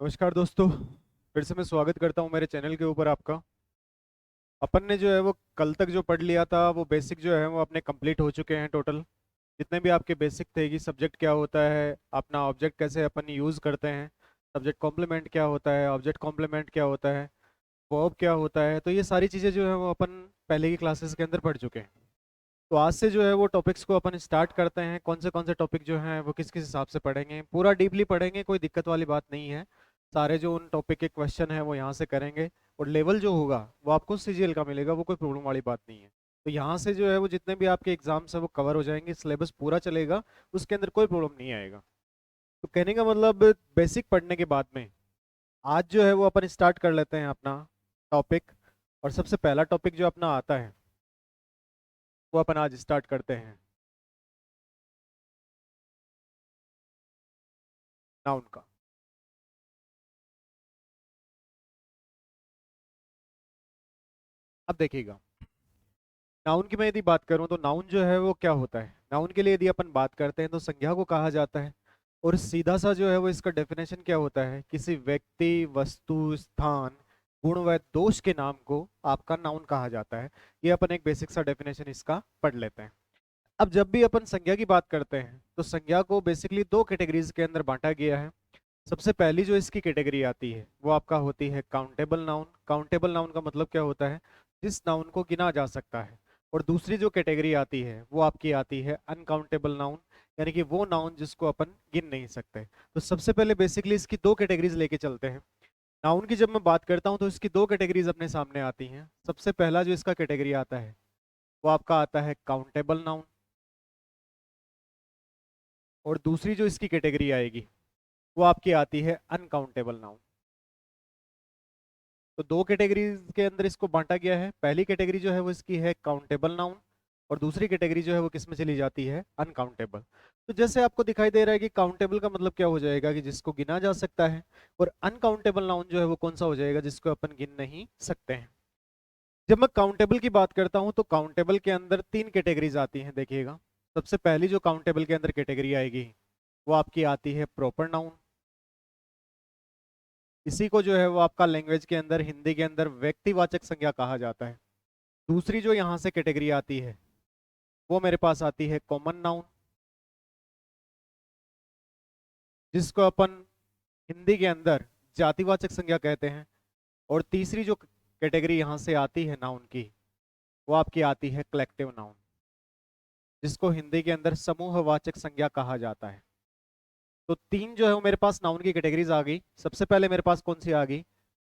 नमस्कार दोस्तों। फिर से मैं स्वागत करता हूं मेरे चैनल के ऊपर आपका। अपन ने जो है वो कल तक जो पढ़ लिया था वो बेसिक जो है वो अपने कंप्लीट हो चुके हैं टोटल। जितने भी आपके बेसिक थे कि सब्जेक्ट क्या होता है, अपना ऑब्जेक्ट कैसे अपन यूज़ करते हैं, सब्जेक्ट कॉम्प्लीमेंट क्या होता है, ऑब्जेक्ट कॉम्प्लीमेंट क्या होता है, वर्ब क्या होता है, तो ये सारी चीज़ें जो है वो अपन पहले की क्लासेस के अंदर पढ़ चुके हैं। तो आज से जो है वो टॉपिक्स को अपन स्टार्ट करते हैं। कौन से टॉपिक जो हैं वो किस किस हिसाब से पढ़ेंगे, पूरा डीपली पढ़ेंगे, कोई दिक्कत वाली बात नहीं है। सारे जो उन टॉपिक के क्वेश्चन हैं वो यहाँ से करेंगे। और लेवल जो होगा वो आपको सीजीएल का मिलेगा, वो कोई प्रॉब्लम वाली बात नहीं है। तो यहाँ से जो है वो जितने भी आपके एग्जाम्स हैं वो कवर हो जाएंगे, सिलेबस पूरा चलेगा, उसके अंदर कोई प्रॉब्लम नहीं आएगा। तो कहने का मतलब बेसिक पढ़ने के बाद में आज जो है वो अपन स्टार्ट कर लेते हैं अपना टॉपिक। और सबसे पहला टॉपिक जो अपना आता है वो अपन आज स्टार्ट करते हैं नाउन का। अब देखिएगा, नाउन की मैं यदि बात करूं तो नाउन जो है वो क्या होता है। नाउन के लिए यदि अपन बात करते हैं तो संज्ञा को कहा जाता है। और सीधा सा जो है वो इसका डेफिनेशन क्या होता है, किसी व्यक्ति, वस्तु, स्थान, गुण व दोष के नाम को आपका नाउन कहा जाता है। ये अपन एक बेसिक सा डेफिनेशन इसका पढ़ लेते हैं। अब जब भी अपन संज्ञा की बात करते हैं तो संज्ञा को बेसिकली दो कैटेगरीज के अंदर बांटा गया है। सबसे पहली जो इसकी कैटेगरी आती है वो आपका होती है काउंटेबल नाउन। काउंटेबल नाउन का मतलब क्या होता है, जिस नाउन को गिना जा सकता है। और दूसरी जो कैटेगरी आती है वो आपकी आती है अनकाउंटेबल नाउन, यानी कि वो नाउन जिसको अपन गिन नहीं सकते। तो सबसे पहले बेसिकली इसकी दो कैटेगरीज लेके चलते हैं। नाउन की जब मैं बात करता हूँ तो इसकी दो कैटेगरीज अपने सामने आती हैं। सबसे पहला जो इसका कैटेगरी आता है वो आपका आता है काउंटेबल नाउन। और दूसरी जो इसकी कैटेगरी आएगी वो आपकी आती है अनकाउंटेबल नाउन। तो दो कैटेगरीज के अंदर इसको बांटा गया है। पहली कैटेगरी जो है वो इसकी है काउंटेबल नाउन, और दूसरी कैटेगरी जो है वो किस में चली जाती है, अनकाउंटेबल। तो जैसे आपको दिखाई दे रहा है कि काउंटेबल का मतलब क्या हो जाएगा कि जिसको गिना जा सकता है, और अनकाउंटेबल नाउन जो है वो कौन सा हो जाएगा, जिसको अपन गिन नहीं सकते हैं। जब मैं काउंटेबल की बात करता हूं तो काउंटेबल के अंदर तीन कैटेगरीज आती हैं, देखिएगा। सबसे पहली जो काउंटेबल के अंदर कैटेगरी आएगी वो आपकी आती है प्रॉपर नाउन। इसी को जो है वो आपका लैंग्वेज के अंदर, हिंदी के अंदर व्यक्तिवाचक संज्ञा कहा जाता है। दूसरी जो यहाँ से कैटेगरी आती है वो मेरे पास आती है कॉमन नाउन, जिसको अपन हिंदी के अंदर जातिवाचक संज्ञा कहते हैं। और तीसरी जो कैटेगरी यहाँ से आती है नाउन की वो आपकी आती है कलेक्टिव नाउन, जिसको हिंदी के अंदर समूहवाचक संज्ञा कहा जाता है। तो तीन जो है वो मेरे पास नाउन की कैटेगरीज आ गई। सबसे पहले मेरे पास कौन सी आ गई,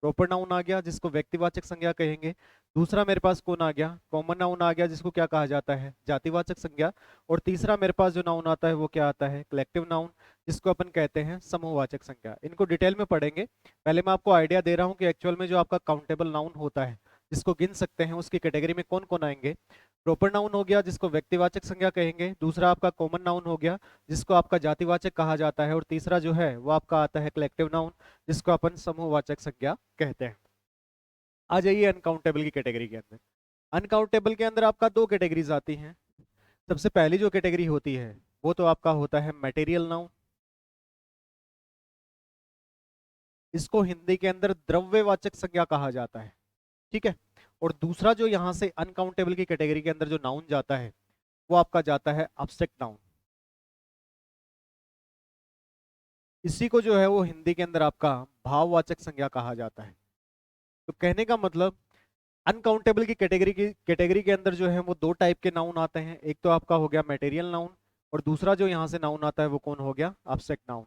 प्रॉपर नाउन आ गया, जिसको व्यक्तिवाचक संज्ञा कहेंगे। दूसरा मेरे पास कौन आ गया, कॉमन नाउन आ गया, जिसको क्या कहा जाता है, जातिवाचक संज्ञा। और तीसरा मेरे पास जो नाउन आता है वो क्या आता है, कलेक्टिव नाउन, जिसको अपन कहते हैं समूहवाचक संज्ञा। इनको डिटेल में पढ़ेंगे। पहले मैं आपको आइडिया दे रहा हूँ कि एक्चुअल में जो आपका काउंटेबल नाउन होता है, जिसको गिन सकते हैं, उसकी कैटेगरी में कौन कौन आएंगे। प्रॉपर नाउन हो गया, जिसको व्यक्तिवाचक संज्ञा कहेंगे। दूसरा आपका कॉमन नाउन हो गया, जिसको आपका जातिवाचक कहा जाता है। और तीसरा जो है वो आपका आता है कलेक्टिव नाउन, जिसको अपन समूहवाचक संज्ञा कहते हैं। आ जाइए अनकाउंटेबल की कैटेगरी के अंदर। अनकाउंटेबल के अंदर आपका दो कैटेगरीज आती हैं। सबसे पहली जो कैटेगरी होती है वो तो आपका होता है मटेरियल नाउन। इसको हिंदी के अंदर द्रव्यवाचक संज्ञा कहा जाता है, ठीक है। और दूसरा जो यहाँ से अनकाउंटेबल की कैटेगरी के अंदर जो नाउन जाता है वो आपका जाता है एब्स्ट्रैक्ट नाउन। इसी को जो है वो हिंदी के अंदर आपका भाववाचक संज्ञा कहा जाता है। तो कहने का मतलब, अनकाउंटेबल की कैटेगरी के अंदर जो है वो दो टाइप के नाउन आते हैं। एक तो आपका हो गया मटेरियल नाउन, और दूसरा जो यहाँ से नाउन आता है वो कौन हो गया, एब्स्ट्रैक्ट नाउन।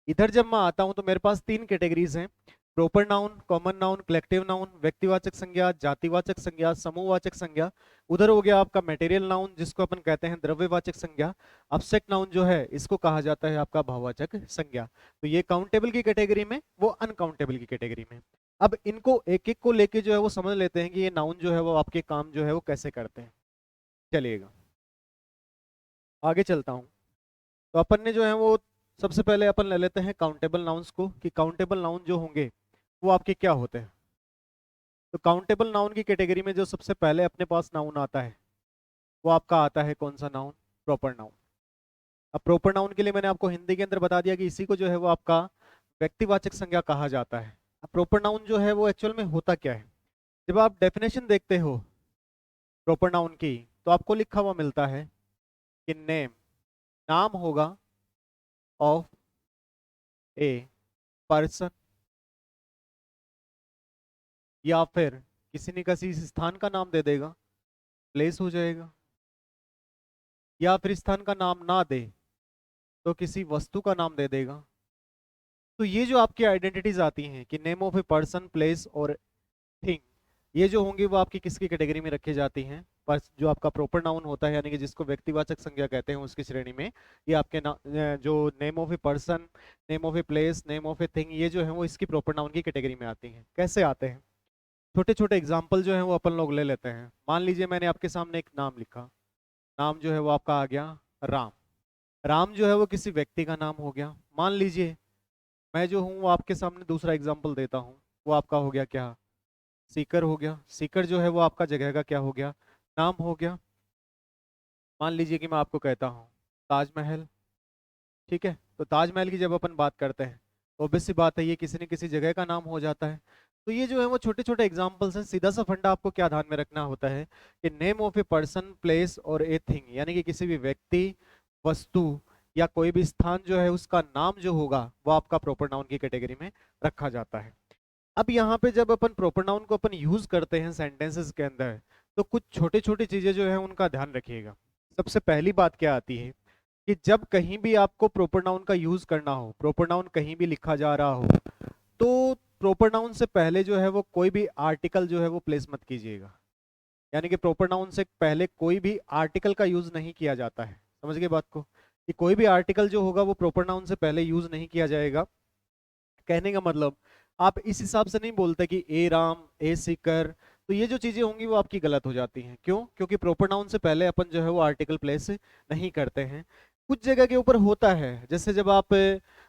इधर जब मैं आता हूँ तो मेरे पास तीन कैटेगरीज हैं, proper noun, common noun, collective noun, व्यक्तिवाचक संज्ञा, जातिवाचक संज्ञा, समूहवाचक संज्ञा। उधर हो गया आपका मटेरियल नाउन, जिसको अपन कहते हैं द्रव्यवाचक संज्ञा। एब्स्ट्रैक्ट नाउन जो है इसको कहा जाता है आपका भाववाचक संज्ञा। तो ये काउंटेबल की कैटेगरी में, वो अनकाउंटेबल की कैटेगरी में। अब इनको एक एक को लेके जो है वो समझ लेते हैं कि ये नाउन जो है वो आपके काम जो है वो कैसे करते हैं। चलिएगा आगे चलता हूँ। तो अपन ने जो है वो सबसे पहले अपन ले लेते हैं काउंटेबल नाउन्स को, कि काउंटेबल नाउन जो होंगे वो आपके क्या होते हैं। तो काउंटेबल नाउन की कैटेगरी में जो सबसे पहले अपने पास नाउन आता है वो आपका आता है कौन सा नाउन, प्रॉपर नाउन। अब प्रॉपर नाउन के लिए मैंने आपको हिंदी के अंदर बता दिया कि इसी को जो है वो आपका व्यक्तिवाचक संज्ञा कहा जाता है। अब प्रॉपर नाउन जो है वो एक्चुअल में होता क्या है? जब आप डेफिनेशन देखते हो प्रॉपर नाउन की तो आपको लिखा हुआ मिलता है कि नेम, नाम होगा ऑफ ए पर्सन, या फिर किसी न किसी स्थान का नाम दे देगा, प्लेस हो जाएगा, या फिर स्थान का नाम ना दे तो किसी वस्तु का नाम दे देगा। तो ये जो आपकी आइडेंटिटीज आती हैं कि name of a person, place और थिंग, ये जो होंगी वो आपकी किसकी कैटेगरी में रखी जाती हैं? पर जो आपका प्रॉपर नाउन होता है यानी कि जिसको व्यक्तिवाचक संज्ञा कहते हैं उसकी श्रेणी में ये आपके जो name of a person, name of a place, name of a thing, ये जो है वो इसकी प्रॉपर नाउन की कैटेगरी में आती हैं। कैसे आते हैं? छोटे छोटे एग्जाम्पल जो है वो अपन लोग ले लेते हैं। मान लीजिए मैंने आपके सामने एक नाम लिखा, नाम जो है वो आपका आ गया राम। राम जो है वो किसी व्यक्ति का नाम हो गया। मान लीजिए मैं जो हूँ वो आपके सामने दूसरा एग्जाम्पल देता हूँ, वो आपका हो गया क्या? सीकर हो गया। सीकर जो है वो आपका जगह का क्या हो गया? नाम हो गया। मान लीजिए कि मैं आपको कहता हूँ ताजमहल, ठीक है? तो ताजमहल की जब अपन बात करते हैं तो ऑब्वियस सी बात है ये किसी न किसी जगह का नाम हो जाता है। तो ये जो है वो छोटे छोटे एग्जाम्पल्स हैं। सीधा सा फंडा आपको क्या ध्यान में रखना होता है कि name of a person, place और ए थिंग, यानी कि किसी भी व्यक्ति, वस्तु या कोई भी स्थान जो है उसका नाम जो होगा वो आपका प्रॉपर नाउन की कैटेगरी में रखा जाता है। अब यहाँ पे जब अपन प्रॉपर नाउन को अपन यूज करते हैं सेंटेंसेस के अंदर तो कुछ छोटी छोटी चीजें जो है उनका ध्यान रखिएगा। सबसे पहली बात क्या आती है कि जब कहीं भी आपको प्रॉपर नाउन का यूज करना हो, प्रॉपर नाउन कहीं भी लिखा जा रहा हो, तो प्रॉपर नाउन से पहले जो है वो कोई भी आर्टिकल जो है वो प्लेस मत कीजिएगा। यानी कि प्रॉपर नाउन से पहले कोई भी आर्टिकल का यूज नहीं किया जाता है। समझ गए बात को? कि कोई भी आर्टिकल जो होगा वो प्रॉपर नाउन से पहले यूज नहीं किया जाएगा। कहने का मतलब आप इस हिसाब से नहीं बोलते कि ए राम, ए सीकर, तो ये जो चीजें होंगी वो आपकी गलत हो जाती हैं। क्यों? क्योंकि प्रॉपर नाउन से पहले अपन जो है वो आर्टिकल प्लेस नहीं करते हैं। कुछ जगह के ऊपर होता है, जैसे जब आप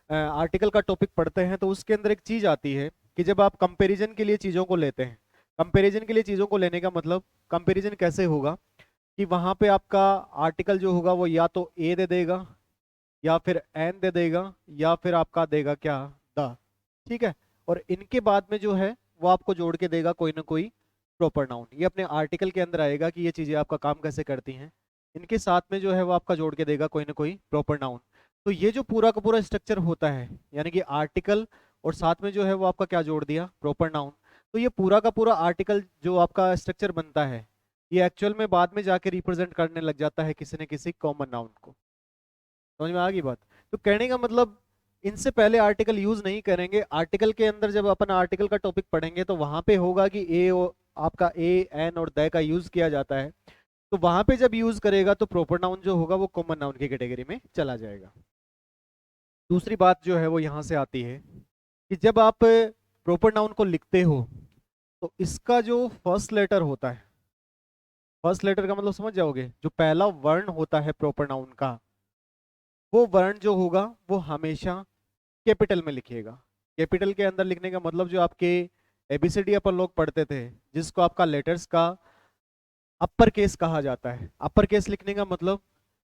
आर्टिकल का टॉपिक पढ़ते हैं तो उसके अंदर एक चीज आती है कि जब आप कंपैरिजन के लिए चीजों को लेते हैं, कंपैरिजन के लिए चीजों को लेने का मतलब कंपैरिजन कैसे होगा कि वहां पे आपका आर्टिकल जो होगा वो या तो ए दे देगा, या फिर एन दे देगा, या फिर आपका देगा क्या? द। ठीक है? और इनके बाद में जो है वो आपको जोड़ के देगा कोई ना कोई प्रॉपर नाउन। ये अपने आर्टिकल के अंदर आएगा कि ये चीजें आपका काम कैसे करती हैं। इनके साथ में जो है वो आपका जोड़ के देगा कोई ना कोई प्रॉपर नाउन। तो ये जो पूरा का पूरा स्ट्रक्चर होता है यानी कि आर्टिकल और साथ में जो है वो आपका क्या जोड़ दिया? Proper noun. तो ये पूरा का पूरा आर्टिकल जो आपका स्ट्रक्चर बनता है ये एक्चुअल में बाद में जाके रिप्रेजेंट करने लग जाता है किसी न किसी कॉमन नाउन को। समझ में आ गई बात? तो कहने का मतलब इनसे पहले आर्टिकल यूज नहीं करेंगे। आर्टिकल के अंदर जब अपन आर्टिकल का टॉपिक पढ़ेंगे तो वहां पे होगा कि आपका ए, एन और द का यूज किया जाता है। तो वहां पे जब यूज करेगा तो प्रॉपर नाउन जो होगा वो कॉमन नाउन की कैटेगरी में चला जाएगा। दूसरी बात जो है वो यहाँ से आती है कि जब आप प्रॉपर नाउन को लिखते हो तो इसका जो फर्स्ट लेटर होता है, फर्स्ट लेटर का मतलब समझ जाओगे, जो पहला वर्ण होता है प्रॉपर नाउन का, वो वर्ण जो होगा वो हमेशा कैपिटल में लिखिएगा। कैपिटल के अंदर लिखने का मतलब जो आपके एबीसीडी अपन लोग पढ़ते थे जिसको आपका लेटर्स का अपर केस कहा जाता है। अपर केस लिखने का मतलब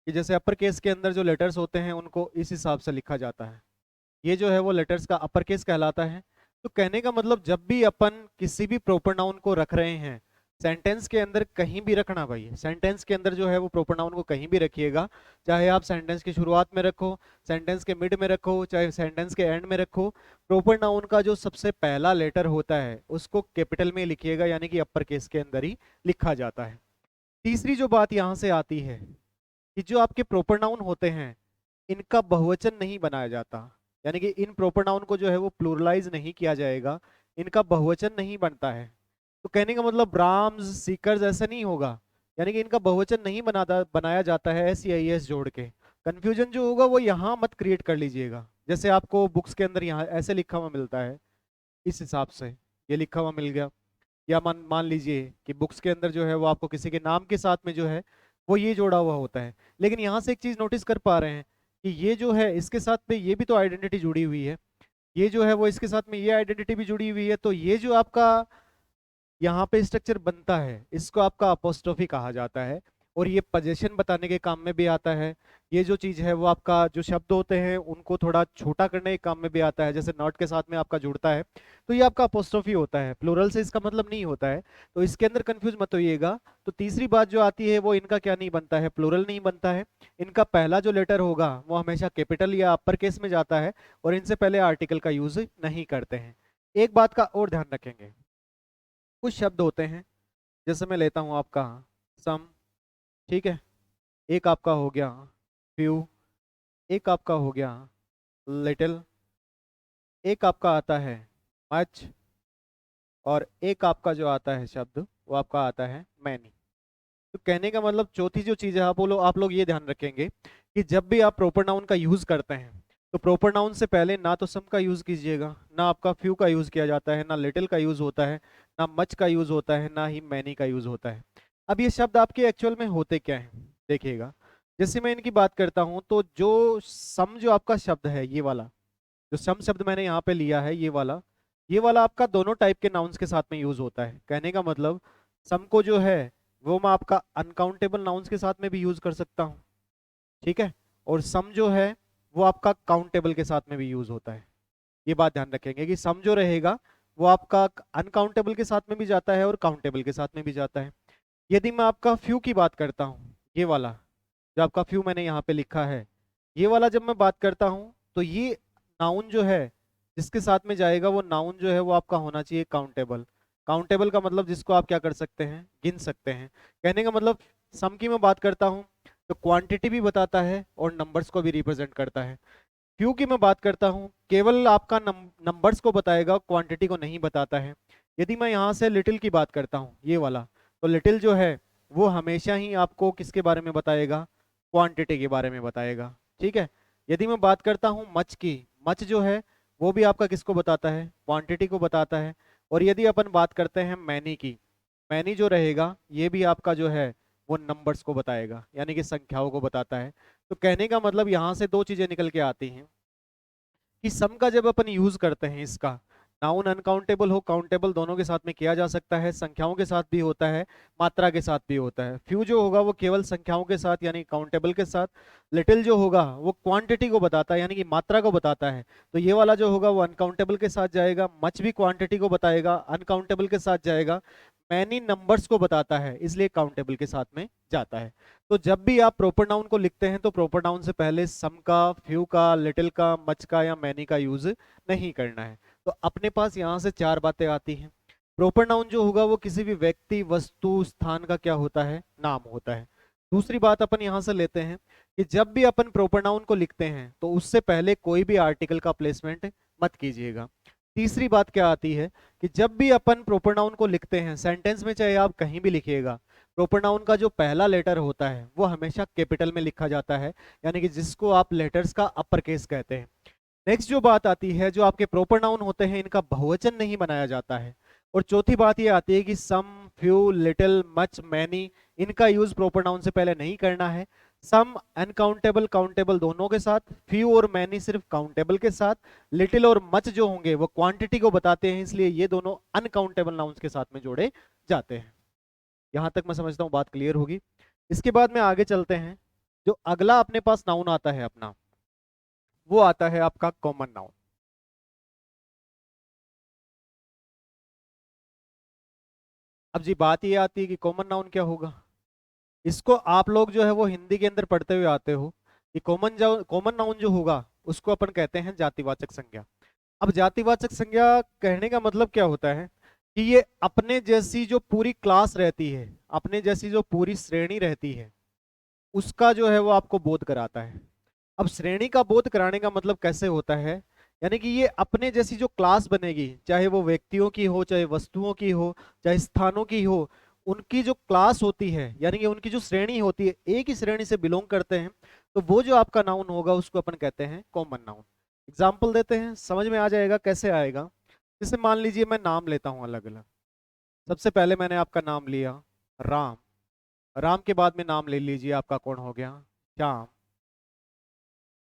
कि जैसे अपर केस के अंदर जो लेटर्स होते हैं उनको इस हिसाब से लिखा जाता है। ये जो है वो लेटर्स का अपर केस कहलाता है। तो कहने का मतलब जब भी अपन किसी भी प्रॉपर नाउन को रख रहे हैं सेंटेंस के अंदर, कहीं भी रखना भाई, सेंटेंस के अंदर जो है वो प्रॉपर नाउन को कहीं भी रखिएगा। चाहे आप सेंटेंस की शुरुआत में रखो, सेंटेंस के मिड में रखो, चाहे सेंटेंस के एंड में रखो, प्रॉपर नाउन का जो सबसे पहला लेटर होता है उसको कैपिटल में लिखिएगा, यानी कि अपर केस के अंदर ही लिखा जाता है। तीसरी जो बात यहाँ से आती है कि जो आपके प्रॉपर नाउन होते हैं इनका बहुवचन नहीं बनाया जाता, यानी कि इन प्रॉपर नाउन को जो है वो प्लूरलाइज नहीं किया जाएगा, इनका बहुवचन नहीं बनता है। तो कहने का मतलब राम्स, सीकर्स ऐसा नहीं होगा, यानी कि इनका बहुवचन नहीं बनाया जाता है एस या एस जोड़ के। कंफ्यूजन जो होगा वो यहाँ मत क्रिएट कर लीजिएगा। जैसे आपको बुक्स के अंदर यहाँ ऐसे लिखा हुआ मिलता है, इस हिसाब से ये लिखा हुआ मिल गया, या मान मान लीजिए कि बुक्स के अंदर जो है वो आपको किसी के नाम के साथ में जो है वो ये जोड़ा हुआ होता है। लेकिन यहाँ से एक चीज नोटिस कर पा रहे हैं कि ये जो है इसके साथ में ये भी तो आइडेंटिटी जुड़ी हुई है, ये जो है वो इसके साथ में ये आइडेंटिटी भी जुड़ी हुई है। तो ये जो आपका यहाँ पे स्ट्रक्चर बनता है इसको आपका अपोस्ट्रोफी कहा जाता है, और ये पोजीशन बताने के काम में भी आता है, ये जो चीज है वो आपका जो शब्द होते हैं उनको थोड़ा छोटा करने के काम में भी आता है, जैसे नॉट के साथ में आपका जुड़ता है तो ये आपका अपोस्ट्रोफी होता है, प्लूरल से इसका मतलब नहीं होता है, तो इसके अंदर कंफ्यूज मत होइएगा। तो तीसरी बात जो आती है वो इनका क्या नहीं बनता है, प्लूरल नहीं बनता है। इनका पहला जो लेटर होगा वो हमेशा कैपिटल या अपर केस में जाता है और इनसे पहले आर्टिकल का यूज नहीं करते हैं। एक बात का और ध्यान रखेंगे, कुछ शब्द होते हैं जैसे मैं लेता हूं आपका सम, ठीक है, एक आपका हो गया फ्यू, एक आपका हो गया लिटिल, एक आपका आता है मच, और एक आपका जो आता है शब्द वो आपका आता है मैनी। तो कहने का मतलब चौथी जो चीज है आप लोग ये ध्यान रखेंगे कि जब भी आप प्रॉपर नाउन का यूज करते हैं तो प्रॉपर नाउन से पहले ना तो सम का यूज कीजिएगा, ना आपका फ्यू का यूज किया जाता है, ना लिटिल का यूज होता है, ना मच का यूज होता है, ना ही मैनी का यूज होता है। अब ये शब्द आपके एक्चुअल में होते क्या हैं देखिएगा। जैसे मैं इनकी बात करता हूं तो जो सम जो आपका शब्द है ये वाला, जो सम शब्द मैंने यहाँ पे लिया है ये वाला आपका दोनों टाइप के नाउन्स के साथ में यूज होता है। कहने का मतलब सम को जो है वो मैं आपका अनकाउंटेबल नाउन्स के साथ में भी यूज कर सकता हूँ, ठीक है, और सम जो है वो आपका काउंटेबल के साथ में भी यूज होता है। ये बात ध्यान रखेंगे कि सम जो रहेगा वो आपका अनकाउंटेबल के साथ में भी जाता है और काउंटेबल के साथ में भी जाता है। यदि मैं आपका फ्यू की बात करता हूँ, ये वाला जो आपका फ्यू मैंने यहाँ पे लिखा है, ये वाला जब मैं बात करता हूँ तो ये नाउन जो है जिसके साथ में जाएगा वो नाउन जो है वो आपका होना चाहिए काउंटेबल। काउंटेबल का मतलब जिसको आप क्या कर सकते हैं, गिन सकते हैं। कहने का मतलब सम की मैं बात करता हूँ तो क्वांटिटी भी बताता है और नंबर्स को भी रिप्रेजेंट करता है। फ्यू की मैं बात करता हूँ केवल आपका नंबर्स को बताएगा, क्वांटिटी को नहीं बताता है। यदि मैं यहाँ से लिटिल की बात करता हूँ ये वाला, तो लिटिल जो है वो हमेशा ही आपको किसके बारे में बताएगा, क्वांटिटी के बारे में बताएगा, ठीक है। यदि मैं बात करता हूँ मच की, मच जो है वो भी आपका किसको बताता है, क्वांटिटी को बताता है। और यदि अपन बात करते हैं मैनी की, मैनी जो रहेगा ये भी आपका जो है वो नंबर्स को बताएगा, यानी कि संख्याओं को बताता है। तो कहने का मतलब यहाँ से दो चीजें निकल के आती हैं कि सम का जब अपन यूज करते हैं इसका, नाउन अनकाउंटेबल हो काउंटेबल दोनों के साथ में किया जा सकता है, संख्याओं के साथ भी होता है, मात्रा के साथ भी होता है। फ्यू जो होगा वो केवल संख्याओं के साथ यानी काउंटेबल के साथ, लिटिल जो होगा वो क्वांटिटी को बताता है यानी कि मात्रा को बताता है, तो ये वाला जो होगा वो अनकाउंटेबल के साथ जाएगा। मच भी क्वांटिटी को बताएगा, अनकाउंटेबल के साथ जाएगा। मैनी नंबर्स को बताता है इसलिए काउंटेबल के साथ में जाता है। तो जब भी आप प्रॉपर नाउन को लिखते हैं तो प्रॉपर नाउन से पहले सम का, फ्यू का, लिटिल का, मच का या मैनी का यूज नहीं करना है। तो अपने पास यहाँ से चार बातें आती हैं। प्रॉपर नाउन जो होगा वो किसी भी व्यक्ति, वस्तु, स्थान का क्या होता है, नाम होता है। दूसरी बात अपन यहाँ से लेते हैं कि जब भी अपन प्रॉपर नाउन को लिखते हैं तो उससे पहले कोई भी आर्टिकल का प्लेसमेंट मत कीजिएगा। तीसरी बात क्या आती है कि जब भी अपन प्रॉपर नाउन को लिखते हैं सेंटेंस में, चाहे आप कहीं भी लिखिएगा, प्रॉपर नाउन का जो पहला लेटर होता है वो हमेशा कैपिटल में लिखा जाता है, यानी कि जिसको आप लेटर्स का अपर केस कहते हैं। नेक्स्ट जो बात आती है, जो आपके प्रॉपर नाउन होते हैं इनका बहुवचन नहीं बनाया जाता है। और चौथी बात ये आती है कि सम, फ्यू, लिटिल, मच, मैनी, इनका यूज प्रॉपर नाउन से पहले नहीं करना है। सम अनकाउंटेबल काउंटेबल दोनों के साथ, फ्यू और मैनी सिर्फ काउंटेबल के साथ, लिटिल और मच जो होंगे वो क्वांटिटी को बताते हैं इसलिए ये दोनों अनकाउंटेबल नाउन्स के साथ में जोड़े जाते हैं। यहां तक मैं समझता हूँ बात क्लियर होगी। इसके बाद में आगे चलते हैं। जो अगला अपने पास नाउन आता है अपना, वो आता है आपका कॉमन नाउन। अब जी बात ये आती है कि कॉमन नाउन क्या होगा। इसको आप लोग जो है वो हिंदी के अंदर पढ़ते हुए आते हो कि कॉमन नाउन जो होगा उसको अपन कहते हैं जातिवाचक संज्ञा। अब जातिवाचक संज्ञा कहने का मतलब क्या होता है कि ये अपने जैसी जो पूरी क्लास रहती है, अपने जैसी जो पूरी श्रेणी रहती है, उसका जो है वो आपको बोध कराता है। अब श्रेणी का बोध कराने का मतलब कैसे होता है, यानी कि ये अपने जैसी जो क्लास बनेगी, चाहे वो व्यक्तियों की हो, चाहे वस्तुओं की हो, चाहे स्थानों की हो, उनकी जो क्लास होती है यानी कि उनकी जो श्रेणी होती है, एक ही श्रेणी से बिलोंग करते हैं, तो वो जो आपका नाउन होगा उसको अपन कहते हैं कॉमन नाउन। एग्जाम्पल देते हैं, समझ में आ जाएगा कैसे आएगा। जैसे मान लीजिए मैं नाम लेता हूँ अलग अलग। सबसे पहले मैंने आपका नाम लिया राम, राम के बाद में नाम ले लीजिए आपका कौन हो गया, श्याम,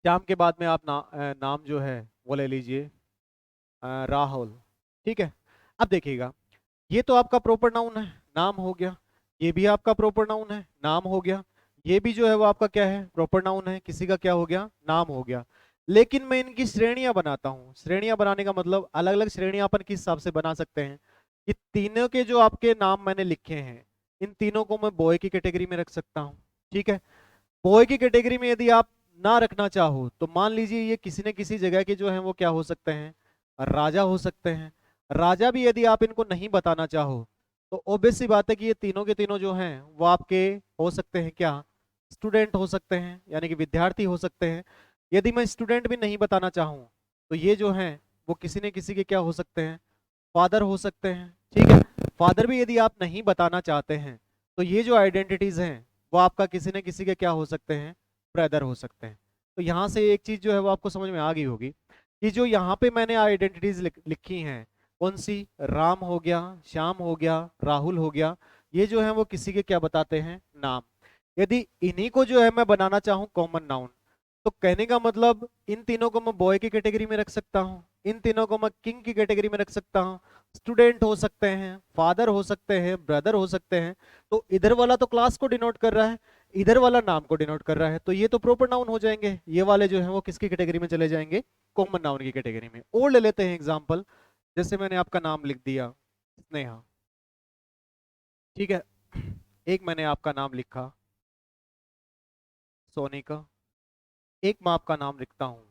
श्याम के बाद में आप नाम जो है वो ले लीजिए राहुल, ठीक है। अब देखिएगा, ये तो आपका प्रॉपर नाउन है, नाम हो गया। ये भी आपका प्रॉपर नाउन है, नाम हो गया। ये भी जो है वो आपका क्या है, प्रॉपर नाउन है, किसी का क्या हो गया, नाम हो गया। लेकिन मैं इनकी श्रेणियां बनाता हूँ। श्रेणियां बनाने का मतलब अलग अलग श्रेणियां अपन किस हिसाब से बना सकते हैं कि तीनों के जो आपके नाम मैंने लिखे हैं, इन तीनों को मैं बॉय की कैटेगरी में रख सकता हूँ। ठीक है, बॉय की कैटेगरी में यदि आप ना रखना चाहो तो मान लीजिए ये किसी न किसी जगह के जो है वो क्या हो सकते हैं, राजा हो सकते हैं। राजा भी यदि आप इनको नहीं बताना चाहो तो ऑब्वियस सी बात है कि ये तीनों के तीनों जो हैं वो आपके हो सकते हैं क्या, स्टूडेंट हो सकते हैं, यानी कि विद्यार्थी हो सकते हैं। यदि मैं स्टूडेंट भी नहीं बताना चाहूँ तो ये जो हैं वो किसी न किसी के क्या हो सकते हैं, फादर हो सकते हैं। ठीक है, फादर भी यदि आप नहीं बताना चाहते हैं तो ये जो आइडेंटिटीज हैं वो आपका किसी न किसी के क्या हो सकते हैं, ब्रदर हो सकते हैं। तो यहाँ से एक चीज जो है वो आपको समझ में आ गई होगी कि जो यहाँ पे मैंने आइडेंटिटीज लिखी हैं, कौन सी, राम हो गया, श्याम हो गया, राहुल हो गया, ये जो है वो किसी के क्या बताते हैं, नाम। यदि इन्हीं को जो है मैं बनाना चाहूँ कॉमन नाउन, तो कहने का मतलब इन तीनों को मैं बॉय की कैटेगरी में रख सकता हूँ, इन तीनों को मैं किंग की कैटेगरी में रख सकता हूँ। स्टूडेंट हो सकते हैं, फादर हो सकते हैं, ब्रदर हो सकते हैं। तो इधर वाला तो क्लास को डिनोट कर रहा है, इधर वाला नाम को डिनोट कर रहा है, तो ये तो प्रॉपर नाउन हो जाएंगे। ये वाले जो है वो किसकी कैटेगरी में चले जाएंगे, कॉमन नाउन की कैटेगरी में। और ले लेते हैं एग्जाम्पल, जैसे मैंने आपका नाम लिख दिया स्नेहा। ठीक है, एक मैंने आपका नाम लिखा सोनिका, एक मैं आपका नाम लिखता हूं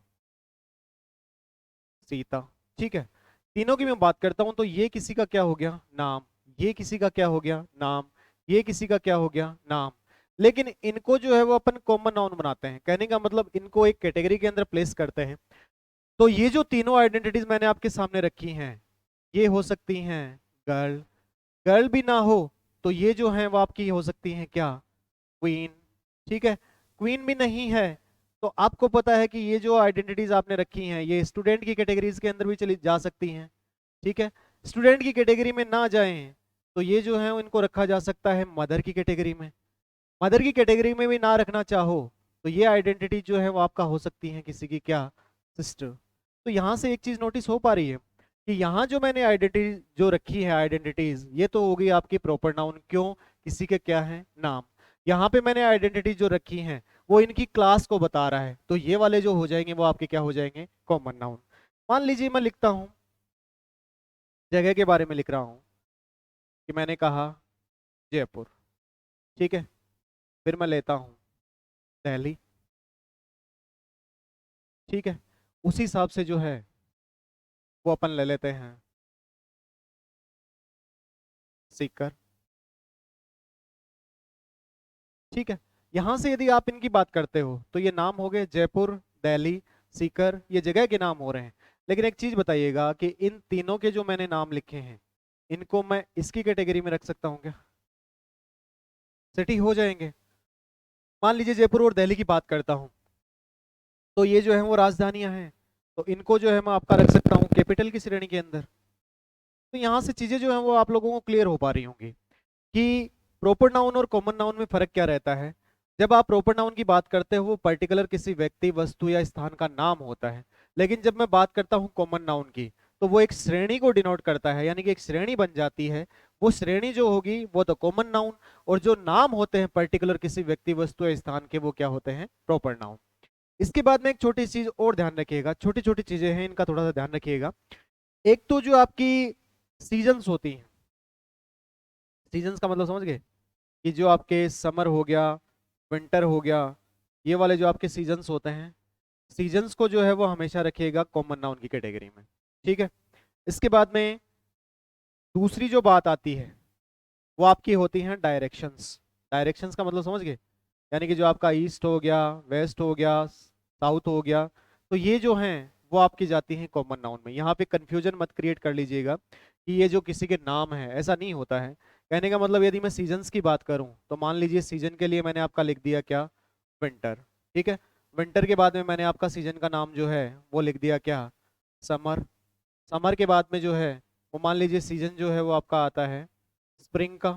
सीता। ठीक है, तीनों की मैं बात करता हूं तो ये किसी का क्या हो गया, नाम, ये किसी का क्या हो गया, नाम, ये किसी का क्या हो गया, नाम। लेकिन इनको जो है वो अपन कॉमन नाउन बनाते हैं, कहने का मतलब इनको एक कैटेगरी के अंदर प्लेस करते हैं। तो ये जो तीनों आइडेंटिटीज मैंने आपके सामने रखी हैं, ये हो सकती हैं गर्ल, गर्ल भी ना हो तो ये जो है वो आपकी हो सकती हैं क्या, क्वीन। ठीक है, क्वीन भी नहीं है तो आपको पता है कि ये जो आइडेंटिटीज आपने रखी हैं ये स्टूडेंट की कैटेगरीज के अंदर भी चली जा सकती हैं। ठीक है, स्टूडेंट की कैटेगरी में ना जाएं तो ये जो है इनको रखा जा सकता है मदर की कैटेगरी में। मदर की कैटेगरी में भी ना रखना चाहो तो ये आइडेंटिटी जो है वो आपका हो सकती है किसी की क्या, सिस्टर। तो यहाँ से एक चीज नोटिस हो पा रही है कि यहाँ जो मैंने आइडेंटिटी जो रखी है, आइडेंटिटीज, ये तो होगी आपकी प्रॉपर नाउन, क्यों, किसी के क्या है, नाम। यहाँ पे मैंने आइडेंटिटी जो रखी है वो इनकी क्लास को बता रहा है, तो ये वाले जो हो जाएंगे वो आपके क्या हो जाएंगे, कॉमन नाउन। मान लीजिए मैं लिखता हूँ, जगह के बारे में लिख रहा हूँ कि मैंने कहा जयपुर। ठीक है, फिर मैं लेता हूँ दिल्ली। ठीक है, उसी हिसाब से जो है वो अपन ले लेते हैं सीकर। ठीक है, यहां से यदि आप इनकी बात करते हो तो ये नाम हो गए जयपुर, दिल्ली, सीकर, ये जगह के नाम हो रहे हैं। लेकिन एक चीज बताइएगा कि इन तीनों के जो मैंने नाम लिखे हैं इनको मैं इसकी कैटेगरी में रख सकता हूँ क्या, सिटी हो जाएंगे। मान लीजिए जयपुर और दिल्ली की बात करता हूँ तो ये जो है वो राजधानियां हैं, तो इनको जो है मैं आपका रख सकता हूँ कैपिटल की श्रेणी के अंदर। तो यहाँ से चीजें जो है वो आप लोगों को क्लियर हो पा रही होंगी कि प्रॉपर नाउन और कॉमन नाउन में फर्क क्या रहता है। जब आप प्रॉपर नाउन की बात करते हो वो पर्टिकुलर किसी व्यक्ति, वस्तु या स्थान का नाम होता है। लेकिन जब मैं बात करता हूँ कॉमन नाउन की तो वो एक श्रेणी को डिनोट करता है, यानी कि एक श्रेणी बन जाती है। वो श्रेणी जो होगी वो तो कॉमन नाउन, और जो नाम होते हैं पर्टिकुलर किसी व्यक्ति, वस्तु या स्थान के, वो क्या होते हैं, प्रॉपर नाउन। इसके बाद में एक छोटी चीज और ध्यान रखिएगा, छोटी छोटी चीजें हैं इनका थोड़ा सा ध्यान रखिएगा। एक तो जो आपकी सीजन्स होती हैं, सीजन्स का मतलब समझ गए, कि जो आपके समर हो गया, विंटर हो गया, ये वाले जो आपके सीजन्स होते हैं, सीजन्स को जो है वो हमेशा रखिएगा कॉमन नाउन की कैटेगरी में। ठीक है, इसके बाद में दूसरी जो बात आती है वो आपकी होती हैं डायरेक्शंस। डायरेक्शंस का मतलब समझ गए, यानी कि जो आपका ईस्ट हो गया, वेस्ट हो गया, साउथ हो गया, तो ये जो हैं वो आपकी जाती हैं कॉमन नाउन में। यहाँ पे कंफ्यूजन मत क्रिएट कर लीजिएगा कि ये जो किसी के नाम है, ऐसा नहीं होता है। कहने का मतलब यदि मैं सीजन्स की बात करूं तो मान लीजिए सीजन के लिए मैंने आपका लिख दिया क्या, विंटर। ठीक है, विंटर के बाद में मैंने आपका सीजन का नाम जो है वो लिख दिया क्या, समर। समर के बाद में जो है वो मान लीजिए सीजन जो है वो आपका आता है स्प्रिंग का।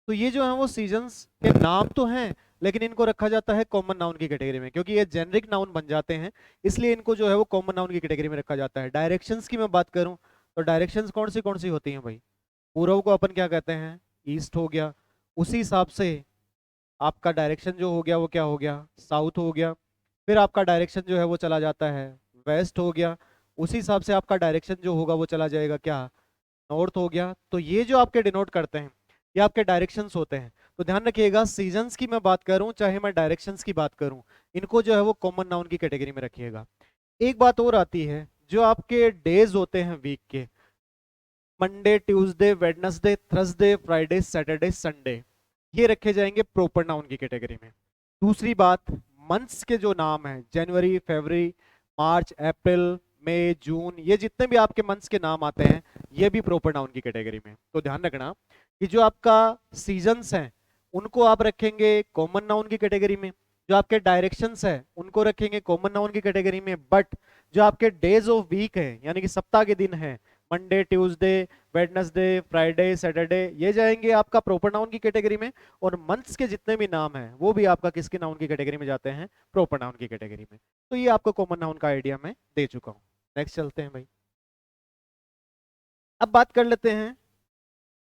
तो ये जो है वो सीजन्स के नाम तो हैं, लेकिन इनको रखा जाता है कॉमन नाउन की कैटेगरी में, क्योंकि ये जेनरिक नाउन बन जाते हैं, इसलिए इनको जो है वो कॉमन नाउन की कैटेगरी में रखा जाता है। डायरेक्शंस की मैं बात करूं तो डायरेक्शंस कौन सी होती हैं भाई, पूर्व को अपन क्या कहते हैं, ईस्ट हो गया। उसी हिसाब से आपका डायरेक्शन जो हो गया वो क्या हो गया, साउथ हो गया। फिर आपका डायरेक्शन जो है वो चला जाता है वेस्ट हो गया। उसी हिसाब से आपका डायरेक्शन जो होगा वो चला जाएगा क्या, नॉर्थ हो गया। तो ये जो आपके डिनोट करते हैं ये आपके डायरेक्शंस होते हैं। तो ध्यान रखिएगा, सीजन्स की मैं बात करूं चाहे मैं डायरेक्शंस की बात करूं, इनको जो है वो कॉमन नाउन की कैटेगरी में रखिएगा। एक बात और आती है, जो आपके डेज होते हैं वीक के, Monday Tuesday Wednesday Thursday Friday Saturday Sunday, ये रखे जाएंगे प्रॉपर नाउन की कैटेगरी में। दूसरी बात, मंथ्स के जो नाम हैं जनवरी फरवरी मार्च अप्रैल मई जून, ये जितने भी आपके मंथ्स के नाम आते हैं ये भी प्रॉपर नाउन की कैटेगरी में। तो ध्यान रखना कि जो आपका सीजन्स हैं उनको आप रखेंगे कॉमन नाउन की कैटेगरी में, जो आपके डायरेक्शंस है उनको रखेंगे कॉमन नाउन की कैटेगरी में, बट जो आपके डेज ऑफ वीक है यानी कि सप्ताह के दिन है, Monday Tuesday Wednesday Friday Saturday, ये जाएंगे आपका प्रॉपर नाउन की कैटेगरी में। और मंथ्स के जितने भी नाम हैं वो भी आपका किसके नाउन की कैटेगरी में जाते हैं, प्रॉपर नाउन की कैटेगरी में। तो ये आपको कॉमन नाउन का आइडिया मैं दे चुका हूं। नेक्स्ट चलते हैं भाई। अब बात कर लेते हैं,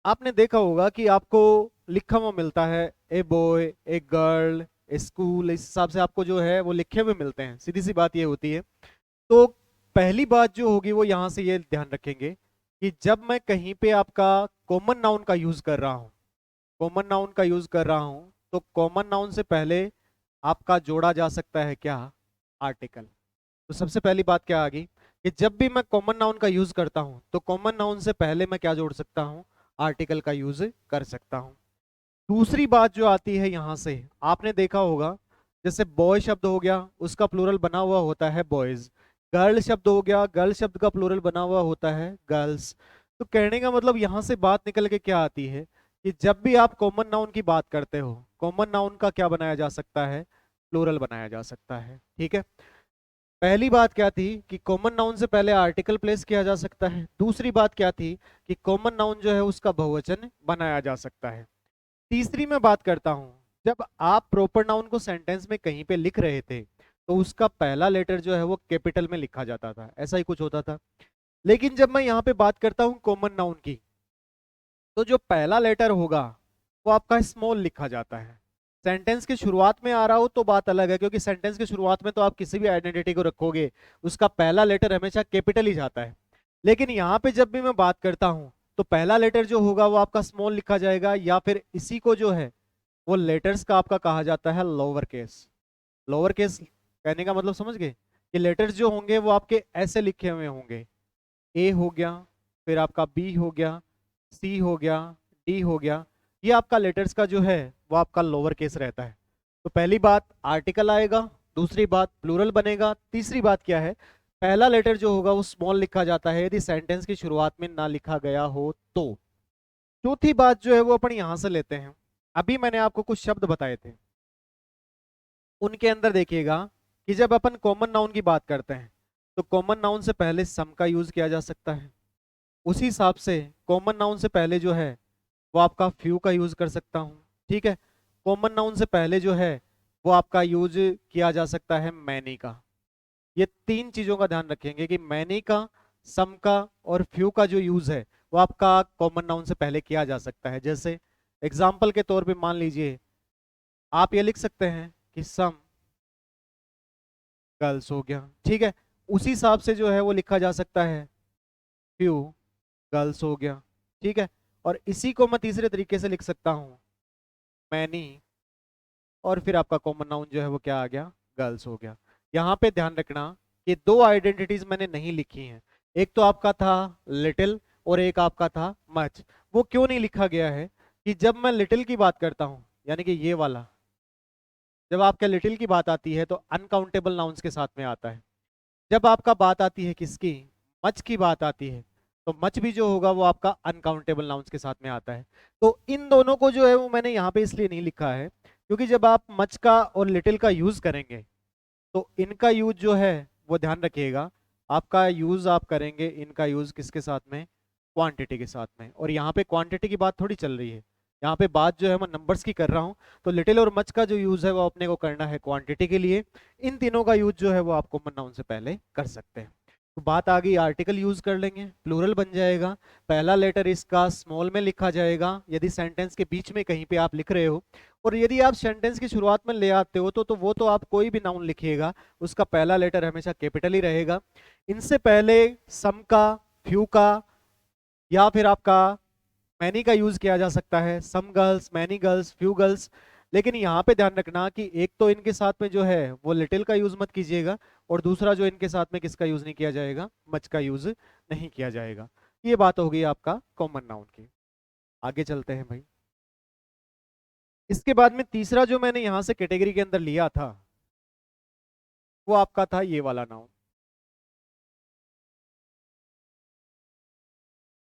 आपने देखा होगा कि आपको लिखा हुआ मिलता है a boy a girl A school, इस हिसाब से आपको जो है वो लिखे हुए मिलते हैं। सीधी सी बात ये होती है। तो पहली बात जो होगी वो यहां से ये ध्यान रखेंगे कि जब मैं कहीं पे आपका कॉमन नाउन का यूज कर रहा हूं, कॉमन नाउन का यूज कर रहा हूं, तो कॉमन नाउन से पहले आपका जोड़ा जा सकता है क्या, आर्टिकल। तो सबसे पहली बात क्या आ गई कि जब भी मैं कॉमन नाउन का यूज करता हूं तो कॉमन नाउन से पहले मैं क्या जोड़ सकता हूं, आर्टिकल का यूज कर सकता हूं। दूसरी बात जो आती है यहां से, आपने देखा होगा जैसे बॉय शब्द हो गया उसका प्लूरल बना हुआ होता है बॉयज, गर्ल शब्द हो गया गर्ल शब्द का प्लूरल बना हुआ होता है गर्ल्स। तो कहने का मतलब यहां से बात निकल के क्या आती है कि जब भी आप कॉमन नाउन की बात करते हो, कॉमन नाउन का क्या बनाया जा सकता है, प्लूरल बनाया जा सकता है। ठीक है, पहली बात क्या थी कि कॉमन नाउन से पहले आर्टिकल प्लेस किया जा सकता है। दूसरी बात क्या थी कि कॉमन नाउन जो है उसका बहुवचन बनाया जा सकता है। तीसरी मैं बात करता हूं, जब आप प्रॉपर नाउन को सेंटेंस में कहीं पे लिख रहे थे तो उसका पहला लेटर जो है वो कैपिटल में लिखा जाता था, ऐसा ही कुछ होता था। लेकिन जब मैं यहाँ पे बात करता हूँ कॉमन नाउन की, तो जो पहला लेटर होगा वो आपका स्मॉल लिखा जाता है। सेंटेंस की शुरुआत में आ रहा हो तो बात अलग है, क्योंकि सेंटेंस की शुरुआत में तो आप किसी भी आइडेंटिटी को रखोगे उसका पहला लेटर हमेशा कैपिटल ही जाता है। लेकिन यहाँ पे जब भी मैं बात करता हूँ तो पहला लेटर जो होगा वो आपका स्मॉल लिखा जाएगा, या फिर इसी को जो है वो लेटर्स का आपका कहा जाता है लोअर केस। लोअर केस कहने का मतलब समझ गए कि लेटर्स जो होंगे वो आपके ऐसे लिखे हुए होंगे, ए हो गया, फिर आपका बी हो गया, सी हो गया, डी हो गया, ये आपका लेटर्स का जो है वो आपका लोअर केस रहता है। तो पहली बात आर्टिकल आएगा, दूसरी बात प्लूरल बनेगा, तीसरी बात क्या है, पहला लेटर जो होगा वो स्मॉल लिखा जाता है यदि सेंटेंस की शुरुआत में ना लिखा गया हो तो। चौथी बात जो है वो अपन यहां से लेते हैं, अभी मैंने आपको कुछ शब्द बताए थे उनके अंदर देखिएगा कि जब अपन कॉमन नाउन की बात करते हैं तो कॉमन नाउन से पहले सम का यूज किया जा सकता है। उसी हिसाब से कॉमन नाउन से पहले जो है वो आपका फ्यू का यूज कर सकता हूँ। ठीक है, कॉमन नाउन से पहले जो है वो आपका यूज किया जा सकता है मैनी का। ये तीन चीजों का ध्यान रखेंगे कि मैनी का, सम का और फ्यू का जो यूज है वो आपका कॉमन नाउन से पहले किया जा सकता है। जैसे एग्जाम्पल के तौर पे मान लीजिए आप ये लिख सकते हैं कि सम गर्ल्स हो गया। ठीक है, उसी हिसाब से जो है वो लिखा जा सकता है फ्यू गर्ल्स हो गया। ठीक है, और इसी को मैं तीसरे तरीके से लिख सकता हूँ मैनी, और फिर आपका कॉमन नाउन जो है वो क्या आ गया, गर्ल्स हो गया। यहाँ पे ध्यान रखना कि दो आइडेंटिटीज मैंने नहीं लिखी हैं, एक तो आपका था लिटिल और एक आपका था मच। वो क्यों नहीं लिखा गया है कि जब मैं लिटिल की बात करता हूँ यानी कि ये वाला, जब आपके लिटिल की बात आती है तो अनकाउंटेबल नाउन्स के साथ में आता है। जब आपका बात आती है किसकी, मच की बात आती है, तो मच भी जो होगा वो आपका अनकाउंटेबल नाउन्स के साथ में आता है। तो इन दोनों को जो है वो मैंने यहाँ पे इसलिए नहीं लिखा है क्योंकि जब आप मच का और लिटिल का यूज करेंगे तो इनका यूज जो है वो ध्यान रखिएगा, आपका यूज आप करेंगे इनका यूज किसके साथ में, क्वांटिटी के साथ में। और यहाँ पे क्वांटिटी की बात थोड़ी चल रही है, यहाँ पे बात जो है मैं नंबर्स की कर रहा हूँ। तो लिटिल और मच का जो यूज है वो अपने को करना है क्वांटिटी के लिए। इन तीनों का यूज जो है वो आप कॉमन नाउन से पहले कर सकते हैं। तो बात आ गई, आर्टिकल यूज कर लेंगे, प्लूरल बन जाएगा, पहला लेटर इसका स्मॉल में लिखा जाएगा यदि सेंटेंस के बीच में कहीं पे आप लिख रहे हो, और यदि आप सेंटेंस की शुरुआत में ले आते हो तो वो तो आप कोई भी नाउन लिखिएगा उसका पहला लेटर हमेशा कैपिटल ही रहेगा। इनसे पहले सम का, फ्यू का, या फिर आपका मैनी का यूज किया जा सकता है, some girls, many girls, few girls. लेकिन यहाँ पे ध्यान रखना कि एक तो इनके साथ में जो है वो लिटिल का यूज मत कीजिएगा, और दूसरा जो इनके साथ में किसका यूज नहीं किया जाएगा, मच का यूज नहीं किया जाएगा। ये बात होगी आपका कॉमन नाउन की। आगे चलते हैं भाई। इसके बाद में तीसरा जो मैंने यहाँ से कैटेगरी के अंदर लिया था वो आपका था ये वाला नाउन।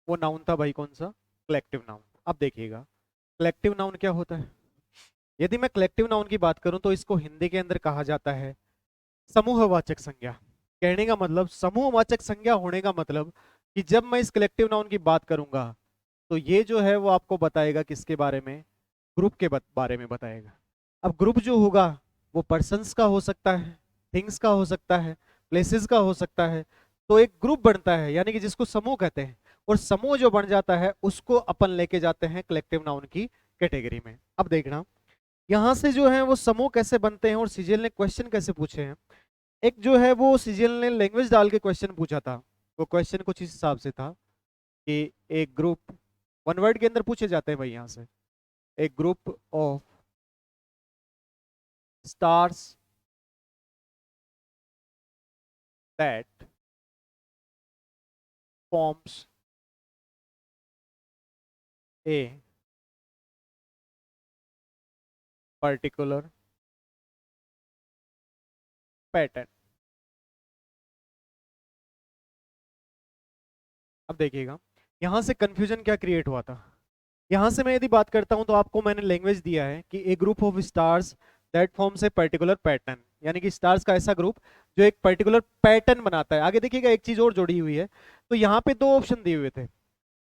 वो नाउन था भाई कौन सा, कलेक्टिव नाउन। अब देखिएगा कलेक्टिव नाउन क्या होता है। यदि मैं कलेक्टिव नाउन की बात करूं तो इसको हिंदी के अंदर कहा जाता है समूहवाचक संज्ञा। कहने का मतलब, समूहवाचक संज्ञा होने का मतलब कि जब मैं इस कलेक्टिव नाउन की बात करूंगा तो ये जो है वो आपको बताएगा किसके बारे में, ग्रुप के बारे में बताएगा। अब ग्रुप जो होगा वो पर्सन्स का हो सकता है, थिंग्स का हो सकता है, प्लेसेस का हो सकता है। तो एक ग्रुप बनता है यानी कि जिसको समूह कहते हैं, और समूह जो बन जाता है उसको अपन लेके जाते हैं कलेक्टिव नाउन की कैटेगरी में। अब देखना यहां से जो है वो समूह कैसे बनते हैं और सीजीएल ने क्वेश्चन कैसे पूछे हैं। एक जो है वो सीजीएल ने लैंग्वेज डाल के क्वेश्चन पूछा था। वो क्वेश्चन कुछ इस हिसाब से था कि एक ग्रुप, वन वर्ड के अंदर पूछे जाते हैं भाई यहाँ से, एक group of stars that forms a particular pattern. अब देखिएगा यहां से कंफ्यूजन क्या क्रिएट हुआ था। यहां से मैं यदि बात करता हूं तो आपको मैंने लैंग्वेज दिया है कि a group of stars that forms a particular pattern, यानी कि स्टार्स का ऐसा ग्रुप जो एक पर्टिकुलर पैटर्न बनाता है। आगे देखिएगा एक चीज और जोड़ी हुई है। तो यहाँ पे दो ऑप्शन दिए हुए थे।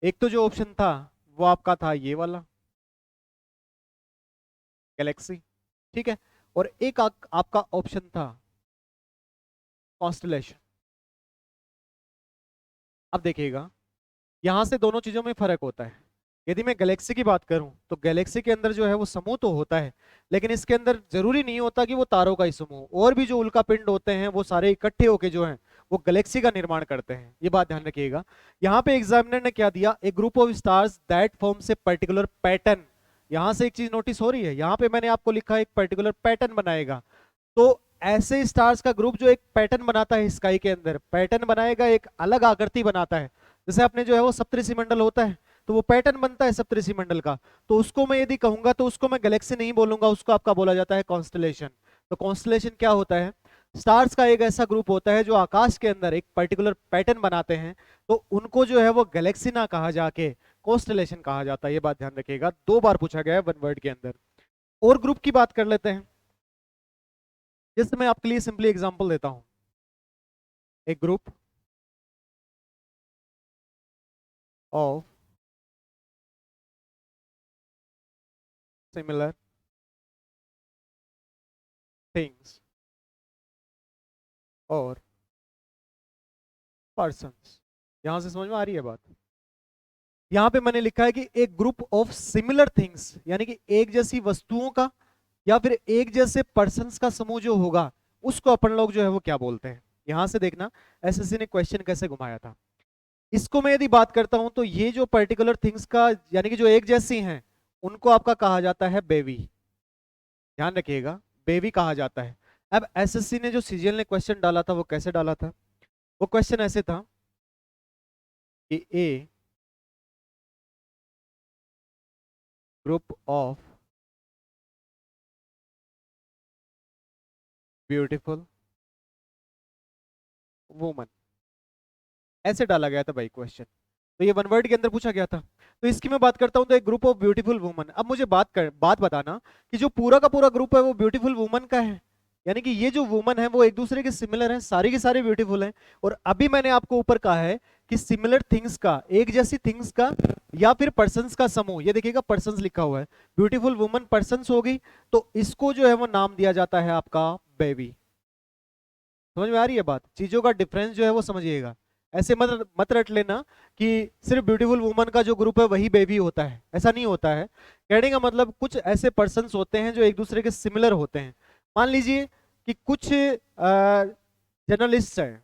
एक तो जो ऑप्शन था वो आपका था ये वाला गैलेक्सी, ठीक है, और एक आपका ऑप्शन था कॉन्स्टलेशन। अब देखिएगा यहां से दोनों चीजों में फर्क होता है। यदि मैं गैलेक्सी की बात करूं तो गैलेक्सी के अंदर जो है वो समूह तो होता है, लेकिन इसके अंदर जरूरी नहीं होता कि वो तारों का ही समूह, और भी जो उल्का पिंड होते हैं वो सारे इकट्ठे होके जो है वो गैलेक्सी का निर्माण करते हैं। ये बात ध्यान रखिएगा। यहाँ पे एग्जामिनर ने क्या दिया, a group of stars that forms a particular pattern. यहां से एक चीज नोटिस हो रही है, यहाँ पे मैंने आपको लिखा है एक पर्टिकुलर पैटर्न बनाएगा। तो ऐसे स्टार्स का ग्रुप जो एक पैटर्न बनाता है स्काई के अंदर, पैटर्न बनाएगा, एक अलग आकृति बनाता है। जैसे आपने जो है वो सप्तऋषि मंडल होता है तो वो पैटर्न बनता है सप्तऋषि मंडल का, तो उसको मैं यदि कहूंगा तो उसको मैं गैलेक्सी नहीं बोलूंगा, उसको आपका बोला जाता है कॉन्स्टलेशन। तो कॉन्स्टलेशन क्या होता है, स्टार्स का एक ऐसा ग्रुप होता है जो आकाश के अंदर एक पर्टिकुलर पैटर्न बनाते हैं, तो उनको जो है वो गैलेक्सी ना कहा जाके कॉन्स्टलेशन कहा जाता है। ये बात ध्यान रखिएगा, दो बार पूछा गया है वन वर्ड के अंदर। और ग्रुप की बात कर लेते हैं, जैसे मैं आपके लिए सिंपली एग्जांपल देता हूं। एक ग्रुप ऑफ सिमिलर थिंग्स और पर्सन्स। यहां से समझ में आ रही है बात। यहां पे मैंने लिखा है कि एक ग्रुप ऑफ सिमिलर थिंग्स, यानी कि एक जैसी वस्तुओं का या फिर एक जैसे पर्सन्स का समूह जो होगा उसको अपन लोग जो है वो क्या बोलते हैं। यहां से देखना एसएससी ने क्वेश्चन कैसे घुमाया था। इसको मैं यदि बात करता हूं तो ये जो पर्टिकुलर थिंग्स का यानी कि जो एक जैसी हैं उनको आपका कहा जाता है बेबी। ध्यान रखिएगा, बेबी कहा जाता है। अब एसएससी ने जो सीजीएल ने क्वेश्चन डाला था वो कैसे डाला था, वो क्वेश्चन ऐसे था कि a group of beautiful woman, ऐसे डाला गया था भाई क्वेश्चन। तो ये वन वर्ड के अंदर पूछा गया था। तो इसकी मैं बात करता हूं तो एक ग्रुप ऑफ ब्यूटीफुल वुमन। अब मुझे बात बताना कि जो पूरा का पूरा ग्रुप है वो ब्यूटीफुल वुमन का है, यानी कि ये जो वुमन है वो एक दूसरे के सिमिलर हैं, सारी की सारी ब्यूटीफुल हैं। और अभी मैंने आपको ऊपर कहा है कि सिमिलर थिंग्स का, एक जैसी थिंग्स का या फिर पर्सन्स का समूह, ये देखिएगा पर्सन्स लिखा हुआ है, ब्यूटीफुल वुमन पर्सन्स होगी, तो इसको जो है वो नाम दिया जाता है आपका बेबी। समझ में आ रही है बात? चीजों का डिफरेंस जो है वो समझिएगा। ऐसे मत मत रट लेना कि सिर्फ ब्यूटीफुल वुमन का जो ग्रुप है वही बेबी होता है, ऐसा नहीं होता है। कहने का मतलब कुछ ऐसे पर्सन्स होते हैं जो एक दूसरे के सिमिलर होते हैं। मान लीजिए कि कुछ जर्नलिस्ट हैं,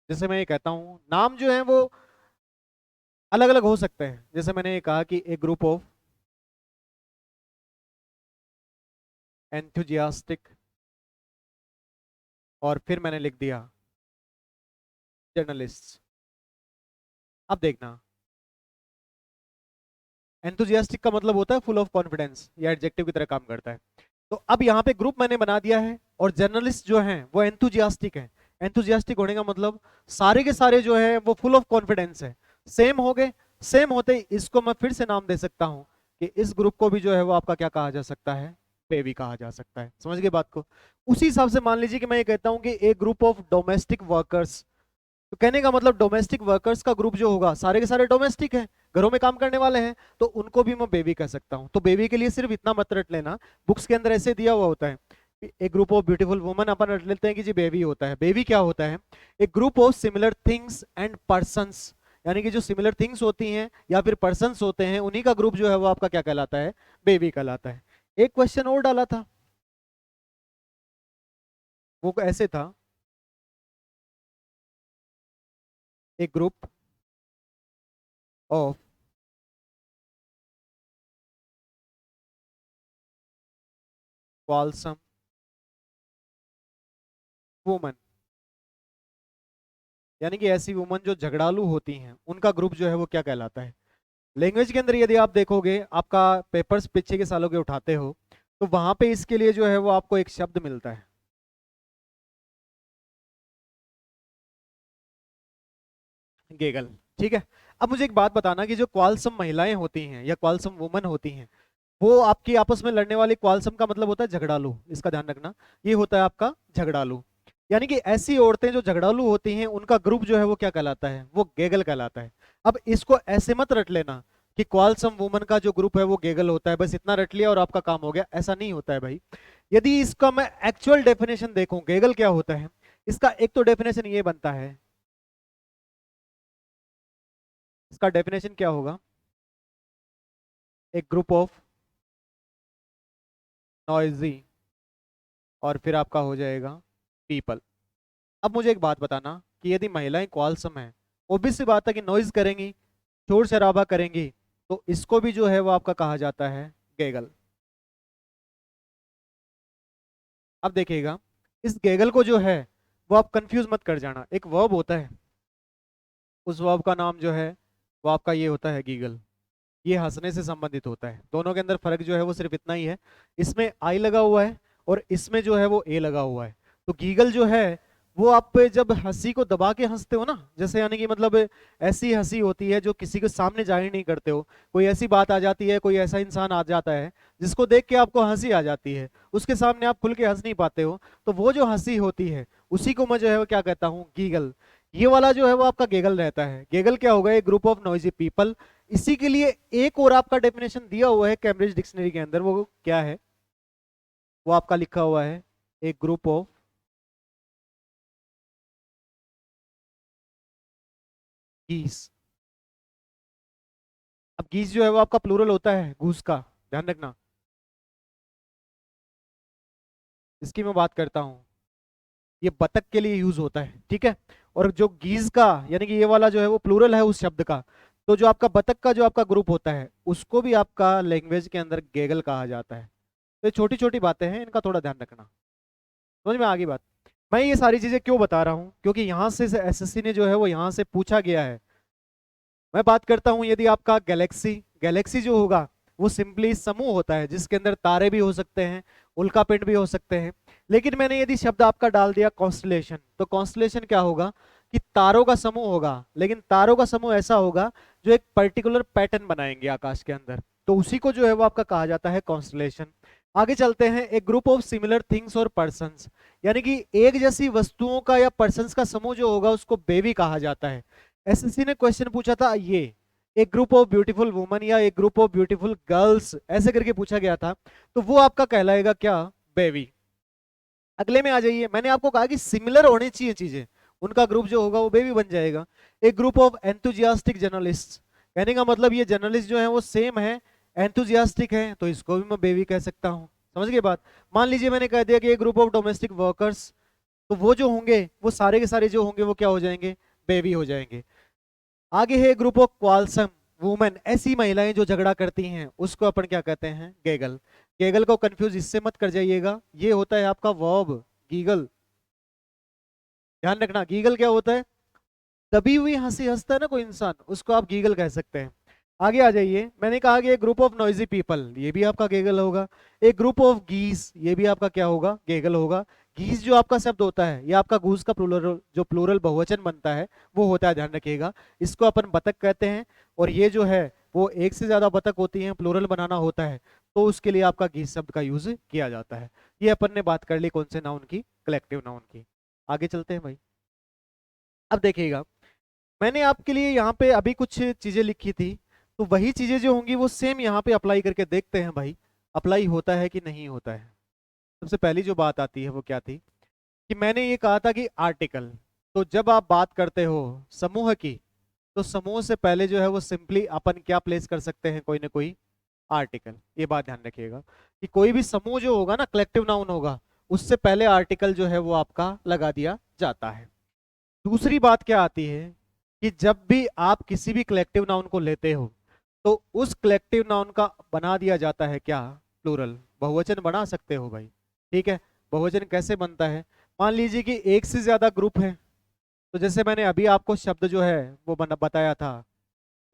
जैसे मैं ये कहता हूँ, नाम जो है वो अलग अलग हो सकते हैं। जैसे मैंने ये कहा कि एक ग्रुप ऑफ एंथुजियास्टिक, और फिर मैंने लिख दिया जर्नलिस्ट। अब देखना, एंथुजियास्टिक का मतलब होता है फुल ऑफ कॉन्फिडेंस, या एडजेक्टिव की तरह काम करता है। तो अब यहाँ पे ग्रुप मैंने बना दिया है, और जर्नलिस्ट जो हैं वो एंथुजियास्टिक हैं। एंथुजियास्टिक होने का मतलब सारे के सारे जो है वो फुल ऑफ कॉन्फिडेंस है। सेम हो गए, सेम होते ही इसको मैं फिर से नाम दे सकता हूँ कि इस ग्रुप को भी जो है वो आपका क्या कहा जा सकता है, बेबी कहा जा सकता है। समझ गए बात को? उसी हिसाब से मान लीजिए कि मैं ये कहता हूँ कि एक ग्रुप ऑफ डोमेस्टिक वर्कर्स, तो कहने का मतलब डोमेस्टिक वर्कर्स का ग्रुप जो होगा सारे के सारे डोमेस्टिक हैं, घरों में काम करने वाले हैं, तो उनको भी मैं बेबी कह सकता हूं। तो बेबी के लिए सिर्फ इतना मत रट लेना, बुक्स के अंदर ऐसे दिया हुआ होता है। एक ग्रुप ऑफ ब्यूटीफुल वुमन अपन रट लेते हैं कि जी बेबी होता है। बेबी क्या होता है? एक group of similar things and persons, यानी कि जो सिमिलर थिंग्स होती हैं या फिर पर्सन्स होते हैं उन्हीं का ग्रुप जो है वो आपका क्या कहलाता है, बेबी कहलाता है। एक क्वेश्चन और डाला था, वो ऐसे था, एक ग्रुप ऑफ क्वालसम वुमन, यानी कि ऐसी वुमन जो झगड़ालू होती हैं उनका ग्रुप जो है वो क्या कहलाता है। लैंग्वेज के अंदर यदि आप देखोगे, आपका पेपर्स पीछे के सालों के उठाते हो, तो वहां पे इसके लिए जो है वो आपको एक शब्द मिलता है, गेगल। ठीक है। अब मुझे एक बात बताना कि जो क्वालसम महिलाएं होती हैं या क्वालसम वुमन होती हैं, वो आपकी आपस में लड़ने वाली, क्वालसम का मतलब होता है झगड़ालू, इसका ध्यान रखना, ये होता है आपका झगड़ालू। यानी कि ऐसी औरतें जो झगड़ालू होती हैं उनका ग्रुप जो है वो क्या कहलाता है, वो गेगल कहलाता है। अब इसको ऐसे मत रट लेना कि क्वालसम वुमन का जो ग्रुप है वो गेगल होता है, बस इतना रट लिया और आपका काम हो गया, ऐसा नहीं होता है भाई। यदि इसका मैं एक्चुअल डेफिनेशन देखूं गेगल क्या होता है, इसका एक तो डेफिनेशन ये बनता है, इसका डेफिनेशन क्या होगा, एक ग्रुप ऑफ नॉइजी, और फिर आपका हो जाएगा पीपल। अब मुझे एक बात बताना कि यदि महिलाएं क्वालसम है, ऑब्वियस सी बात है कि नॉइज करेंगी, शोर शराबा करेंगी, तो इसको भी जो है वो आपका कहा जाता है गेगल। अब देखिएगा, इस गेगल को जो है वो आप कंफ्यूज मत कर जाना, एक वर्ब होता है, उस वर्ब का नाम जो है वो आपका ये होता है गीगल। ये हंसने से संबंधित होता है, दोनों के अंदर फर्क जो है वो सिर्फ इतना ही है, इसमें आई लगा हुआ है और इसमें जो है वो ए लगा हुआ है। तो गीगल जो है वो आप जब हंसी को दबा के हंसते हो ना, जैसे यानी कि मतलब ऐसी हंसी होती है जो किसी के सामने जाहिर नहीं करते हो, कोई ऐसी बात आ जाती है, कोई ऐसा इंसान आ जाता है जिसको देख के आपको हंसी आ जाती है, उसके सामने आप खुल के हंस नहीं पाते हो, तो वो जो हंसी होती है उसी को मैं जो है वो क्या कहता हूँ, गीगल। ये वाला जो है वो आपका गेगल रहता है। गेगल क्या होगा, एक ग्रुप ऑफ नॉइजी पीपल। इसी के लिए एक और आपका डेफिनेशन दिया हुआ है कैम्ब्रिज डिक्शनरी के अंदर, वो क्या है, वो आपका लिखा हुआ है, एक ग्रुप ऑफ गीस। अब गीस जो है वो आपका प्लूरल होता है घूस का, ध्यान रखना, इसकी मैं बात करता हूं, ये बतख के लिए यूज होता है, ठीक है। और जो गीज का यानी कि ये वाला जो है वो प्लूरल है उस शब्द का, तो जो आपका बतख का जो आपका ग्रुप होता है उसको भी आपका लैंग्वेज के अंदर गेगल कहा जाता है। तो ये छोटी छोटी बातें हैं, इनका थोड़ा ध्यान रखना। समझ में आ गई बात? मैं ये सारी चीजें क्यों बता रहा हूँ, क्योंकि यहाँ से एसएससी ने जो है वो यहाँ से पूछा गया है। मैं बात करता हूँ यदि आपका गैलेक्सी, गैलेक्सी जो होगा वो सिंपली समूह होता है जिसके अंदर तारे भी हो सकते हैं, उल्कापिंड भी हो सकते हैं। लेकिन मैंने यदि शब्द आपका डाल दिया कॉन्स्टलेशन, तो कॉन्स्टलेशन क्या होगा कि तारों का समूह होगा, लेकिन तारों का समूह ऐसा होगा जो एक पर्टिकुलर पैटर्न बनाएंगे आकाश के अंदर, तो उसी को जो है वो आपका कहा जाता है कॉन्स्टलेशन। आगे चलते हैं, एक ग्रुप ऑफ सिमिलर थिंग्स और पर्सन्स, यानी कि एक जैसी वस्तुओं का या पर्सन्स का समूह जो होगा उसको बेबी कहा जाता है। एसएससी ने क्वेश्चन पूछा था ये, एक ग्रुप ऑफ ब्यूटीफुल वुमन या एक ग्रुप ऑफ ब्यूटीफुल गर्ल्स ऐसे करके पूछा गया था, तो वो आपका कहलाएगा क्या, बेबी। अगले में आ जाइए, मैंने आपको कहा कि सिमिलर होनी चाहिए चीजें, उनका ग्रुप जो होगा वो बेबी बन जाएगा। एक ग्रुप ऑफ एंथुजियास्टिक जर्नलिस्ट, कहने का मतलब ये जर्नलिस्ट जो है वो सेम है, एंथुजियास्टिक है, तो इसको भी मैं बेबी कह सकता हूँ। समझ गए बात। मान लीजिए मैंने कह दिया कि एक ग्रुप ऑफ डोमेस्टिक वर्कर्स, तो वो जो होंगे वो सारे के सारे जो होंगे वो क्या हो जाएंगे, बेबी हो जाएंगे। आगे है ग्रुप ऑफ क्वालसम वुमेन, ऐसी महिलाएं जो झगड़ा करती हैं, उसको अपन क्या कहते हैं, गेगल। गेगल को कंफ्यूज इससे मत कर जाइएगा, ये होता है आपका वर्ब गीगल, ध्यान रखना। गीगल क्या होता है, दबी हुई हंसी हंसता है ना कोई इंसान, उसको आप गीगल कह सकते हैं। आगे आ जाइए, मैंने कहा कि एक ग्रुप ऑफ नॉइजी पीपल, ये भी आपका गेगल होगा। एक ग्रुप ऑफ गीस, ये भी आपका क्या होगा, गेगल होगा। गीस जो आपका शब्द होता है, ये आपका गूस का प्लूरल, जो प्लूरल बहुवचन बनता है वो होता है, ध्यान रखिएगा। इसको अपन बतख कहते हैं, और ये जो है वो एक से ज्यादा बतख होती हैं, प्लूरल बनाना होता है, तो उसके लिए आपका गीस शब्द का यूज किया जाता है। ये अपन ने बात कर ली कौन से नाउन की, कलेक्टिव नाउन की। आगे चलते हैं भाई। अब देखिएगा, मैंने आपके लिए यहाँ पे अभी कुछ चीजें लिखी थी, तो वही चीजें जो होंगी वो सेम यहाँ पे अप्लाई करके देखते हैं भाई, अप्लाई होता है कि नहीं होता है। सबसे पहली जो बात आती है वो क्या थी, कि मैंने ये कहा था कि आर्टिकल, तो जब आप बात करते हो समूह की, तो समूह से पहले जो है वो सिंपली अपन क्या प्लेस कर सकते हैं, कोई ना कोई आर्टिकल। ये बात ध्यान रखिएगा कि कोई भी समूह जो होगा ना, कलेक्टिव नाउन होगा, उससे पहले आर्टिकल जो है वो आपका लगा दिया जाता है। दूसरी बात क्या आती है, कि जब भी आप किसी भी कलेक्टिव नाउन को लेते हो, तो उस कलेक्टिव नाउन का बना दिया जाता है क्या, प्लूरल, बहुवचन बना सकते हो भाई। ठीक है, बहुवचन कैसे बनता है, मान लीजिए कि एक से ज्यादा ग्रुप है, तो जैसे मैंने अभी आपको शब्द जो है वो बताया था,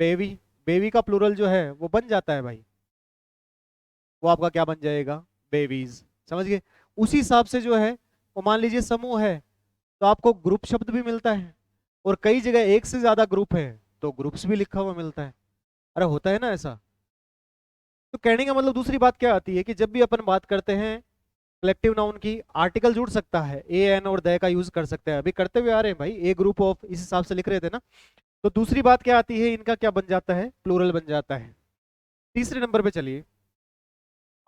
बेबी, बेबी का प्लूरल जो है वो बन जाता है भाई, वो आपका क्या बन जाएगा, बेबीज। समझ गए। उसी हिसाब से जो है वो मान लीजिए समूह है, तो आपको ग्रुप शब्द भी मिलता है, और कई जगह एक से ज्यादा ग्रुप है तो ग्रुप्स भी लिखा हुआ मिलता है। अरे होता है ना ऐसा। तो कहने का मतलब दूसरी बात क्या आती है, कि जब भी अपन बात करते हैं कलेक्टिव नाउन की, आर्टिकल जुड़ सकता है, ए एन और द का यूज कर सकते हैं, अभी करते हुए आ रहे हैं भाई, ए ग्रुप ऑफ, इस हिसाब से लिख रहे थे ना। तो दूसरी बात क्या आती है, इनका क्या बन जाता है, प्लूरल बन जाता है। तीसरे नंबर पे चलिए,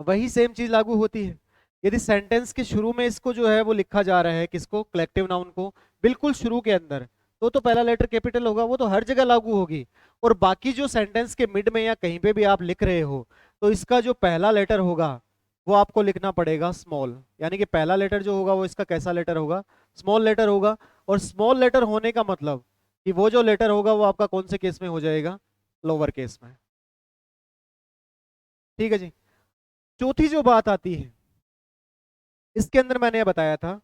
वही सेम चीज लागू होती है, यदि सेंटेंस के शुरू में इसको जो है वो लिखा जा रहा है, किसको, कलेक्टिव नाउन को, बिल्कुल शुरू के अंदर, तो पहला लेटर कैपिटल होगा, वो तो हर जगह लागू होगी। और बाकी जो सेंटेंस के मिड में या कहीं पे भी आप लिख रहे हो, तो इसका जो पहला लेटर होगा वो आपको लिखना पड़ेगा स्मॉल, यानी कि पहला लेटर जो होगा वो इसका कैसा लेटर होगा, स्मॉल लेटर होगा। और स्मॉल लेटर होने का मतलब कि वो जो लेटर होगा वो आपका कौन से केस में हो जाएगा, लोअर केस में। ठीक है जी। चौथी जो बात आती है, इसके अंदर मैंने ये बताया था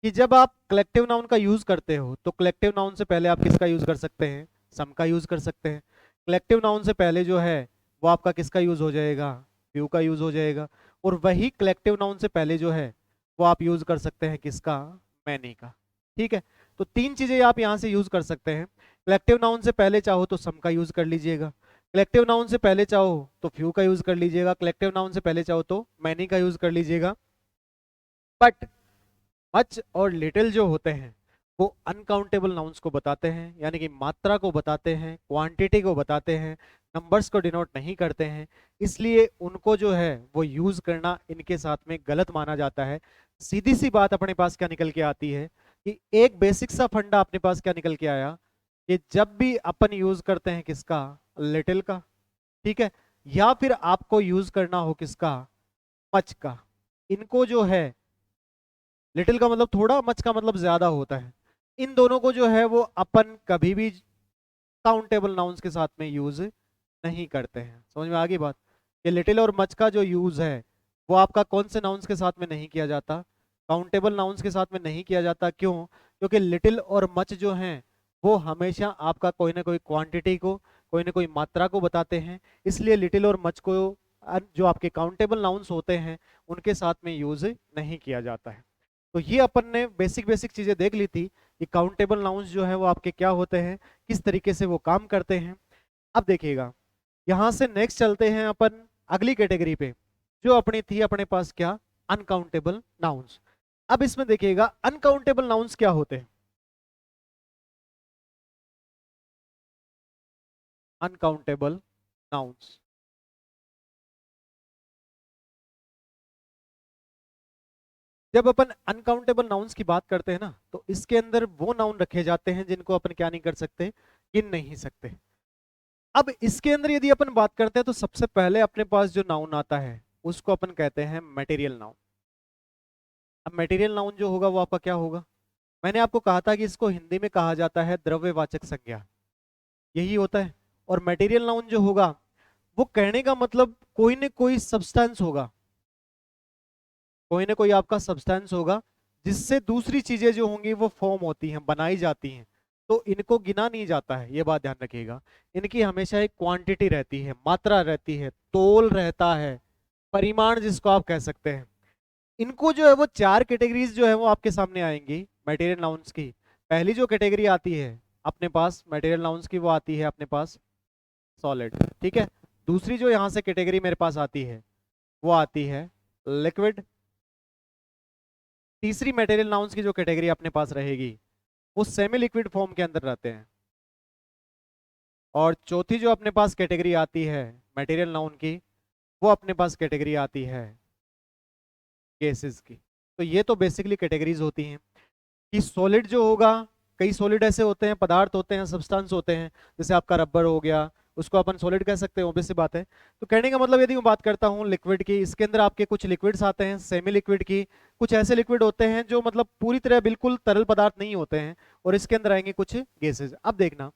कि जब आप कलेक्टिव नाउन का यूज करते हो, तो कलेक्टिव नाउन से पहले आप किसका यूज कर सकते हैं, सम का यूज कर सकते हैं। कलेक्टिव नाउन से पहले जो है वो आपका किसका यूज हो जाएगा, फ्यू का यूज हो जाएगा। और वही कलेक्टिव नाउन से पहले जो है वो आप यूज कर सकते हैं किसका, मैनी का। ठीक है, तो तीन चीजें आप यहां से यूज कर सकते हैं। कलेक्टिव नाउन से पहले चाहो तो सम का यूज कर लीजिएगा, कलेक्टिव नाउन से पहले चाहो तो फ्यू का यूज कर लीजिएगा, कलेक्टिव नाउन से पहले चाहो तो मैनी का यूज कर लीजिएगा। बट मच और लिटिल जो होते हैं वो अनकाउंटेबल नाउन्स को बताते हैं, यानी कि मात्रा को बताते हैं, क्वांटिटी को बताते हैं, नंबर्स को डिनोट नहीं करते हैं। इसलिए उनको जो है वो यूज करना इनके साथ में गलत माना जाता है। सीधी सी बात अपने पास क्या निकल के आती है, कि एक बेसिक सा फंडा अपने पास क्या निकल के आया, कि जब भी अपन यूज करते हैं किसका, लिटिल का, ठीक है, या फिर आपको यूज करना हो किसका, मच का, इनको जो है, लिटिल का मतलब थोड़ा, मच का मतलब ज्यादा होता है, इन दोनों को जो है वो अपन कभी भी काउंटेबल नाउन्स के साथ में यूज नहीं करते हैं। समझ में आ गई बात। ये लिटिल और मच का जो यूज है वो आपका कौन से नाउन्स के साथ में नहीं किया जाता, काउंटेबल नाउन्स के साथ में नहीं किया जाता। क्यों, क्योंकि लिटिल और मच जो हैं वो हमेशा आपका कोई ना कोई क्वांटिटी को, कोई ना कोई मात्रा को बताते हैं। इसलिए लिटिल और मच को जो आपके काउंटेबल नाउन्स होते हैं उनके साथ में यूज नहीं किया जाता है। तो ये अपन ने बेसिक बेसिक चीजें देख ली थी कि काउंटेबल नाउन्स जो है वो आपके क्या होते हैं, किस तरीके से वो काम करते हैं। अब देखिएगा, यहां से नेक्स्ट चलते हैं अपन अगली कैटेगरी पे, जो अपनी थी अपने पास क्या, अनकाउंटेबल नाउन्स। अब इसमें देखिएगा अनकाउंटेबल नाउन्स क्या होते हैं, अनकाउंटेबल नाउन्स। जब अपन अनकाउंटेबल नाउन्स की बात करते हैं ना, तो इसके अंदर वो नाउन रखे जाते हैं जिनको अपन क्या नहीं कर सकते, गिन नहीं सकते। अब इसके अंदर यदि अपन बात करते हैं तो सबसे पहले अपने पास जो नाउन आता है उसको अपन कहते हैं मटेरियल नाउन। अब मटेरियल नाउन जो होगा वो आपका क्या होगा, मैंने आपको कहा था कि इसको हिंदी में कहा जाता है द्रव्यवाचक संज्ञा, यही होता है। और मटेरियल नाउन जो होगा वो कहने का मतलब कोई न कोई सब्सटेंस होगा, कोई ना कोई आपका सब्सटेंस होगा जिससे दूसरी चीजें जो होंगी वो फॉर्म होती हैं, बनाई जाती हैं। तो इनको गिना नहीं जाता है, ये बात ध्यान रखिएगा। इनकी हमेशा एक क्वांटिटी रहती है, मात्रा रहती है, तोल रहता है, परिमाण जिसको आप कह सकते हैं। इनको जो है वो चार कैटेगरीज जो है वो आपके सामने आएंगी मटेरियल नाउन्स की। पहली जो कैटेगरी आती है अपने पास मटेरियल नाउन्स की वो आती है अपने पास सॉलिड, ठीक है। दूसरी जो यहाँ से कैटेगरी मेरे पास आती है वो आती है लिक्विड। तीसरी मटेरियल नाउन्स की जो कैटेगरी अपने पास रहेगी वो सेमी लिक्विड फॉर्म के अंदर रहते हैं। और चौथी जो अपने पास कैटेगरी आती है मटेरियल नाउन की, वो अपने पास कैटेगरी आती है गैसेस की। तो ये तो बेसिकली कैटेगरीज होती हैं कि सॉलिड जो होगा, कई सॉलिड ऐसे होते हैं, पदार्थ होते हैं, सब्सटेंस होते हैं, जैसे आपका रबर हो गया, उसको अपन सॉलिड कह सकते हैं, ऑब्वियस सी बात है। तो कहने का मतलब यदि मैं बात करता हूँ लिक्विड की, इसके अंदर आपके कुछ लिक्विड्स आते हैं सेमी लिक्विड की, कुछ ऐसे लिक्विड होते हैं जो मतलब पूरी तरह बिल्कुल तरल पदार्थ नहीं होते हैं, और इसके अंदर आएंगे कुछ गैसेज। अब देखना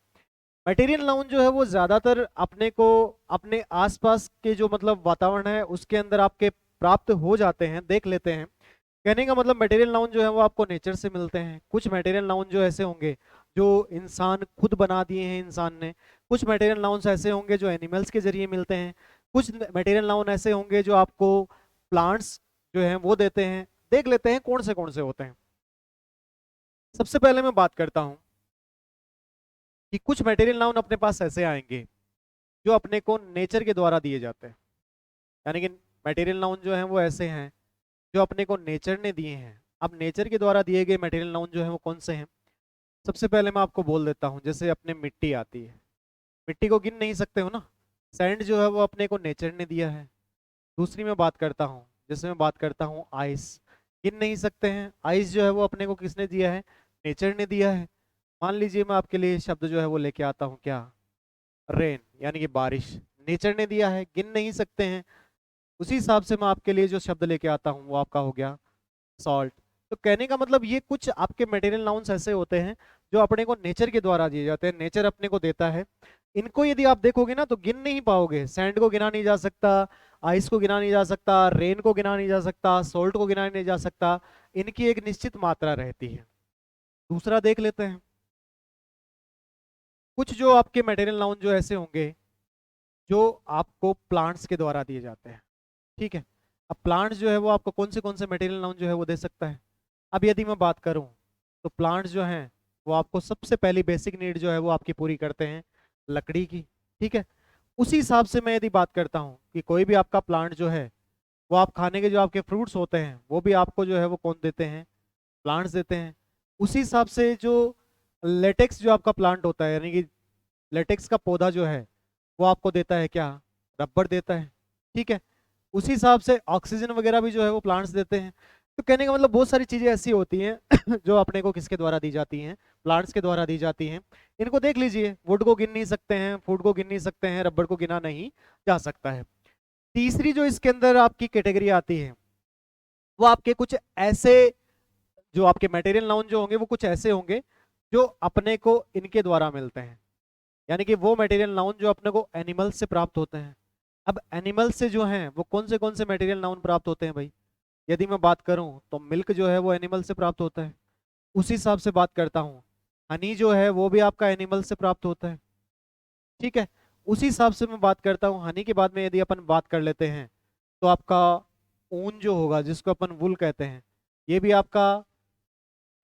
मटेरियल नाउन जो है वो ज्यादातर अपने को अपने आसपास के जो मतलब वातावरण है उसके अंदर आपके प्राप्त हो जाते हैं, देख लेते हैं। कहने का मतलब मटेरियल नाउन जो है वो आपको नेचर से मिलते हैं। कुछ मटेरियल नाउन जो ऐसे होंगे जो इंसान खुद बना दिए हैं इंसान ने, कुछ मटेरियल नाउन्स ऐसे होंगे जो एनिमल्स के जरिए मिलते हैं, कुछ मटेरियल नाउन ऐसे होंगे जो आपको प्लांट्स जो हैं वो देते हैं। देख लेते हैं कौन से होते हैं। सबसे पहले मैं बात करता हूँ कि कुछ मटेरियल नाउन अपने पास ऐसे आएंगे जो अपने को नेचर के द्वारा दिए जाते हैं। यानी कि मटेरियल नाउन जो हैं वो ऐसे हैं जो अपने को नेचर ने दिए हैं। अब नेचर के द्वारा दिए गए मटेरियल नाउन जो है वो कौन से हैं, सबसे पहले मैं आपको बोल देता हूँ। जैसे अपने मिट्टी आती है, मिट्टी को गिन नहीं सकते हो ना, सैंड जो है वो अपने को नेचर ने दिया है। दूसरी मैं बात करता हूँ, जैसे मैं बात करता हूँ आइस, गिन नहीं सकते हैं, आइस जो है वो अपने को किसने दिया है, नेचर ने दिया है। मान लीजिए मैं आपके लिए शब्द जो है वो लेके आता हूँ, क्या, रेन, यानी कि बारिश, नेचर ने दिया है, गिन नहीं सकते हैं। उसी हिसाब से मैं आपके लिए जो शब्द लेके आता हूँ वो आपका हो गया सॉल्ट। तो कहने का मतलब ये कुछ आपके मटेरियल नाउन्स ऐसे होते हैं जो अपने को नेचर के द्वारा दिए जाते हैं, नेचर अपने को देता है। इनको यदि आप देखोगे ना तो गिन नहीं पाओगे, सैंड को गिना नहीं जा सकता, आइस को गिना नहीं जा सकता, रेन को गिना नहीं जा सकता, सोल्ट को गिना नहीं जा सकता। इनकी एक निश्चित मात्रा रहती है। दूसरा देख लेते हैं, कुछ जो आपके मटेरियल नाउन जो ऐसे होंगे जो आपको प्लांट्स के द्वारा दिए जाते हैं, ठीक है। अब प्लांट्स जो है वो आपको कौन से मटेरियल नाउन जो है वो दे सकता है। अब यदि मैं बात करूं तो प्लांट्स जो हैं वो आपको सबसे पहली बेसिक नीड जो है वो आपकी पूरी करते हैं, लकड़ी की, ठीक है। उसी हिसाब से मैं यदि बात करता हूं कि कोई भी आपका प्लांट जो है वो आप खाने के जो आपके फ्रूट्स होते हैं वो भी आपको जो है वो कौन देते हैं, प्लांट्स देते हैं। उसी हिसाब से जो लेटेक्स जो आपका प्लांट होता है, यानी कि लेटेक्स का पौधा जो है वो आपको देता है क्या, रबर देता है, ठीक है। उसी हिसाब से ऑक्सीजन वगैरह भी जो है वो प्लांट्स देते हैं। तो कहने का मतलब बहुत सारी चीजें ऐसी होती हैं जो अपने को किसके द्वारा दी जाती हैं, प्लांट्स के द्वारा दी जाती हैं। इनको देख लीजिए, वुड को गिन नहीं सकते हैं, फूड को गिन नहीं सकते हैं, रबर को गिना नहीं जा सकता है। तीसरी जो इसके अंदर आपकी कैटेगरी आती है वो आपके कुछ ऐसे जो आपके मटेरियल नाउन जो होंगे वो कुछ ऐसे होंगे जो अपने को इनके द्वारा मिलते हैं। यानी कि वो मटेरियल नाउन जो अपने को एनिमल्स से प्राप्त होते हैं। अब एनिमल्स से जो हैं वो कौन से मटेरियल नाउन प्राप्त होते हैं भाई, यदि मैं बात करूं तो मिल्क जो है वो एनिमल से प्राप्त होता है। उसी हिसाब से बात करता हूँ, हनी जो है वो भी आपका एनिमल से प्राप्त होता है, ठीक है। उसी हिसाब से मैं बात करता हूँ, हनी के बाद में यदि अपन बात कर लेते हैं तो आपका ऊन जो होगा जिसको अपन वुल कहते हैं, ये भी आपका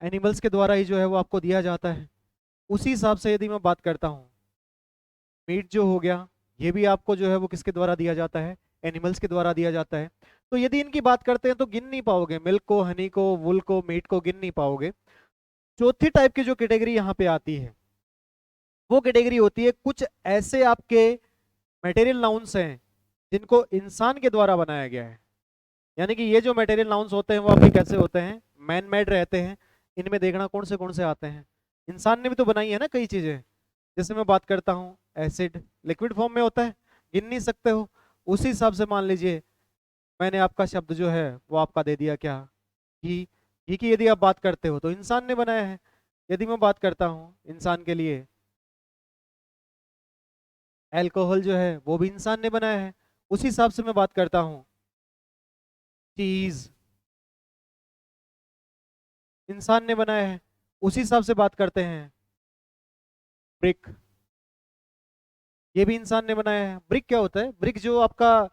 एनिमल्स के द्वारा ही जो है वो आपको दिया जाता है। उसी हिसाब से यदि मैं बात करता हूँ, मीट जो हो गया ये भी आपको जो है वो किसके द्वारा दिया जाता है, एनिमल्स के द्वारा दिया जाता है। तो यदि इनकी बात करते हैं तो गिन नहीं पाओगे, मिल्क को, हनी को, वुल को, मीट को गिन नहीं पाओगे। चौथी टाइप की जो कैटेगरी यहाँ पे आती है वो कैटेगरी होती है कुछ ऐसे आपके मटेरियल नाउन्स हैं जिनको इंसान के द्वारा बनाया गया है। यानी कि ये जो मटेरियल नाउन्स होते हैं वो आपके कैसे होते हैं, मैन मेड रहते हैं। इनमें देखना कौन से आते हैं, इंसान ने भी तो बनाई है ना कई चीजें। जैसे मैं बात करता हूँ एसिड, लिक्विड फॉर्म में होता है, गिन नहीं सकते हो। उसी हिसाब से मान लीजिए मैंने आपका शब्द जो है वो आपका दे दिया क्या, घी। घी की यदि आप बात करते हो तो इंसान ने बनाया है। यदि मैं बात करता हूँ इंसान के लिए अल्कोहल जो है वो भी इंसान ने बनाया है। उसी हिसाब से मैं बात करता हूँ चीज, इंसान ने बनाया है। उसी हिसाब से बात करते हैं ब्रिक, ये भी इंसान ने बनाया है। ब्रिक क्या होता है, ब्रिक जो आपका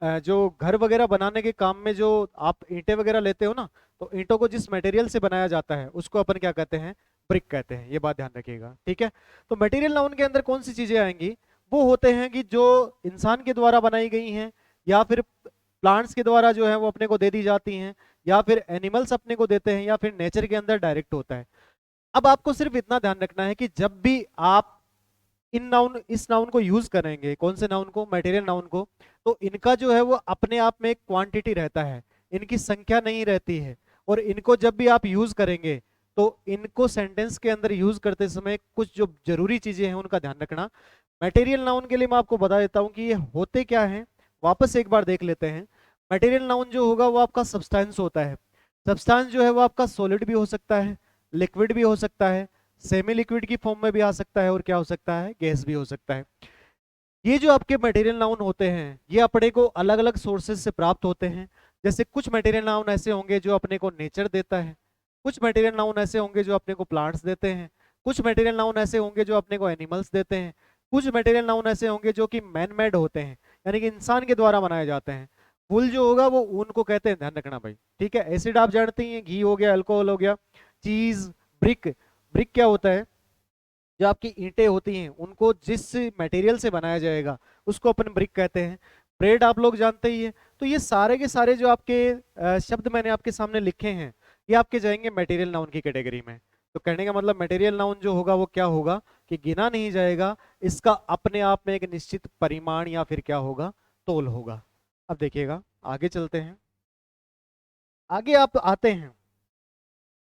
जो घर वगैरह बनाने के काम में जो आप ईंटें वगैरह लेते हो ना, तो ईंटों को जिस मटेरियल से बनाया जाता है उसको अपन क्या कहते हैं, ब्रिक कहते हैं। ये बात ध्यान रखिएगा, ठीक है। तो मटेरियल नाउन के अंदर कौन सी चीजें आएंगी, वो होते हैं कि जो इंसान के द्वारा बनाई गई हैं, या फिर प्लांट्स के द्वारा जो है वो अपने को दे दी जाती हैं, या फिर एनिमल्स अपने को देते हैं, या फिर नेचर के अंदर डायरेक्ट होता है। अब आपको सिर्फ इतना ध्यान रखना है कि जब भी आप इस नाउन को यूज करेंगे, कौन से नाउन को, मटेरियल नाउन को, तो इनका जो है वो अपने आप में एक क्वांटिटी रहता है, इनकी संख्या नहीं रहती है। और इनको जब भी आप यूज करेंगे तो इनको सेंटेंस के अंदर यूज करते समय कुछ जो जरूरी चीजें हैं उनका ध्यान रखना। मटेरियल नाउन के लिए मैं आपको बता देता हूं कि ये होते क्या है, वापस एक बार देख लेते हैं। मटेरियल नाउन जो होगा वो आपका सब्सटेंस होता है। सब्सटेंस जो है वो आपका सॉलिड भी हो सकता है, लिक्विड भी हो सकता है, सेमी लिक्विड की फॉर्म में भी आ सकता है, और क्या हो सकता है, गैस भी हो सकता है। ये जो आपके मटेरियल नाउन होते हैं ये अपने को अलग अलग सोर्सेज से प्राप्त होते हैं। जैसे कुछ मटेरियल नाउन ऐसे होंगे जो अपने को नेचर देता है, कुछ मटेरियल नाउन ऐसे होंगे जो अपने को प्लांट्स देते हैं, कुछ मटेरियल नाउन ऐसे होंगे जो अपने को एनिमल्स देते हैं, कुछ मटेरियल नाउन ऐसे होंगे जो कि मैन मेड होते हैं, यानी कि इंसान के द्वारा बनाए जाते हैं। वुल जो होगा वो ऊन को कहते हैं, ध्यान रखना भाई, ठीक है। एसिड आप जानते ही हैं, घी हो गया, अल्कोहल हो गया, चीज, ब्रिक। ब्रिक क्या होता है, जो आपकी ईंटें होती हैं उनको जिस मटेरियल से बनाया जाएगा उसको अपन ब्रिक कहते हैं। ब्रेड आप लोग जानते ही हैं। तो ये सारे के सारे जो आपके शब्द मैंने आपके सामने लिखे हैं ये आपके जाएंगे मटेरियल नाउन की कैटेगरी में। तो कहने का मतलब मटेरियल नाउन जो होगा वो क्या होगा कि गिना नहीं जाएगा, इसका अपने आप में एक निश्चित परिमाण या फिर क्या होगा, तोल होगा। अब देखिएगा आगे चलते हैं, आगे आप आते हैं।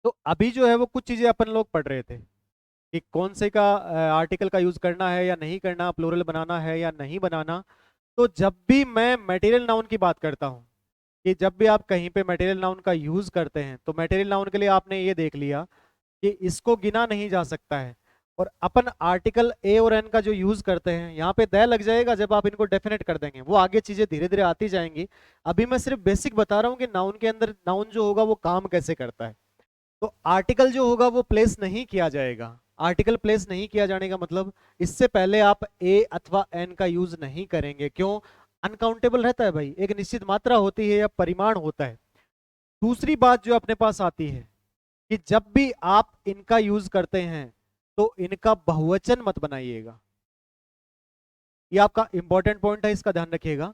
तो अभी जो है वो कुछ चीजें अपन लोग पढ़ रहे थे कि कौन से का आर्टिकल का यूज करना है या नहीं करना, प्लूरल बनाना है या नहीं बनाना। तो जब भी मैं मटेरियल नाउन की बात करता हूं, कि जब भी आप कहीं पे मटेरियल नाउन का यूज करते हैं तो मटेरियल नाउन के लिए आपने ये देख लिया कि इसको गिना नहीं जा सकता है। और अपन आर्टिकल ए और एन का जो यूज करते हैं यहाँ पे द लग जाएगा जब आप इनको डेफिनेट कर देंगे, वो आगे चीजें धीरे धीरे आती जाएंगी। अभी मैं सिर्फ बेसिक बता रहा हूँ कि नाउन के अंदर नाउन जो होगा वो काम कैसे करता है। तो आर्टिकल जो होगा वो प्लेस नहीं किया जाएगा। आर्टिकल प्लेस नहीं किया जाने का मतलब इससे पहले आप ए अथवा एन का यूज नहीं करेंगे। क्यों, अनकाउंटेबल रहता है भाई, एक निश्चित मात्रा होती है या परिमाण होता है। दूसरी बात जो अपने पास आती है कि जब भी आप इनका यूज करते हैं तो इनका बहुवचन मत बनाइएगा। ये आपका इंपॉर्टेंट पॉइंट है, इसका ध्यान रखिएगा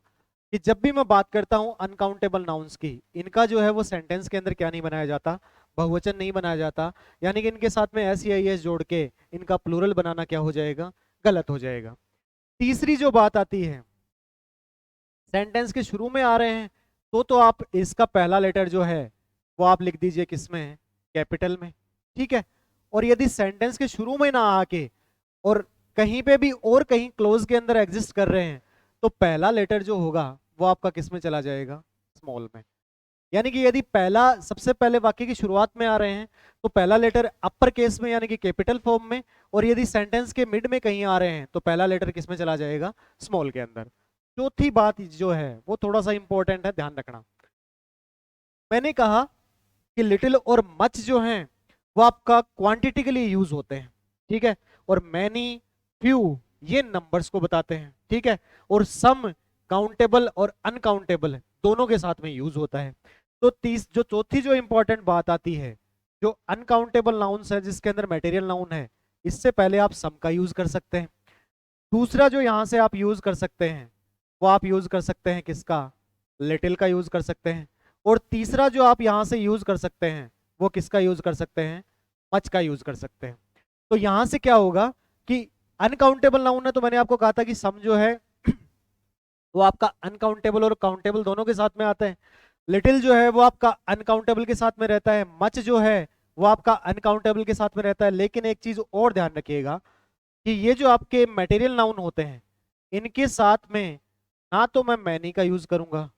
कि जब भी मैं बात करता हूं अनकाउंटेबल नाउन्स की, इनका जो है वो सेंटेंस के अंदर क्या नहीं बनाया जाता, बहुवचन नहीं बनाया जाता। यानी कि इनके साथ में एस या एस जोड़ के इनका प्लूरल बनाना क्या हो जाएगा, गलत हो जाएगा। तीसरी जो बात आती है, सेंटेंस के शुरू में आ रहे हैं तो आप इसका पहला लेटर जो है वो आप लिख दीजिए किसमें, कैपिटल में, ठीक है। और यदि सेंटेंस के शुरू में ना आके और कहीं पे भी और कहीं क्लोज के अंदर एग्जिस्ट कर रहे हैं तो पहला लेटर जो होगा वो आपका किस में चला जाएगा, स्मॉल में। यानी कि यदि पहला सबसे पहले वाक्य की शुरुआत में आ रहे हैं तो पहला लेटर अपर केस में यानी कि कैपिटल फॉर्म में, और यदि सेंटेंस के मिड में कहीं आ रहे हैं तो पहला लेटर किस में चला जाएगा, स्मॉल के अंदर। चौथी बात जो है वो थोड़ा सा इंपॉर्टेंट है, ध्यान रखना। मैंने कहा कि लिटिल और मच जो हैं वो आपका क्वांटिटी के लिए यूज होते हैं, ठीक है। और मैनी, फ्यू ये नंबर्स को बताते हैं, ठीक है। और सम काउंटेबल और अनकाउंटेबल दोनों के साथ में यूज होता है। तो जो चौथी जो इंपॉर्टेंट बात आती है, जो अनकाउंटेबल नाउन्स है जिसके अंदर मटेरियल नाउन है, इससे पहले आप सम का यूज कर सकते हैं। दूसरा जो यहां से आप यूज कर सकते हैं वो आप यूज कर सकते हैं किसका, लिटिल का यूज कर सकते हैं। और तीसरा जो आप यहां से यूज कर सकते हैं वो किसका यूज कर सकते हैं, मच का यूज कर सकते हैं। तो यहां से क्या होगा कि अनकाउंटेबल नाउन है तो मैंने आपको कहा था कि सम जो है वो आपका अनकाउंटेबल और काउंटेबल दोनों के साथ में आता है। लिटिल जो है वो आपका अनकाउंटेबल के साथ में रहता है, मच जो है वो आपका अनकाउंटेबल के साथ में रहता है। लेकिन एक चीज और ध्यान रखिएगा कि ये जो आपके मटेरियल नाउन होते हैं इनके साथ में ना तो मैं मैनी का यूज करूंगा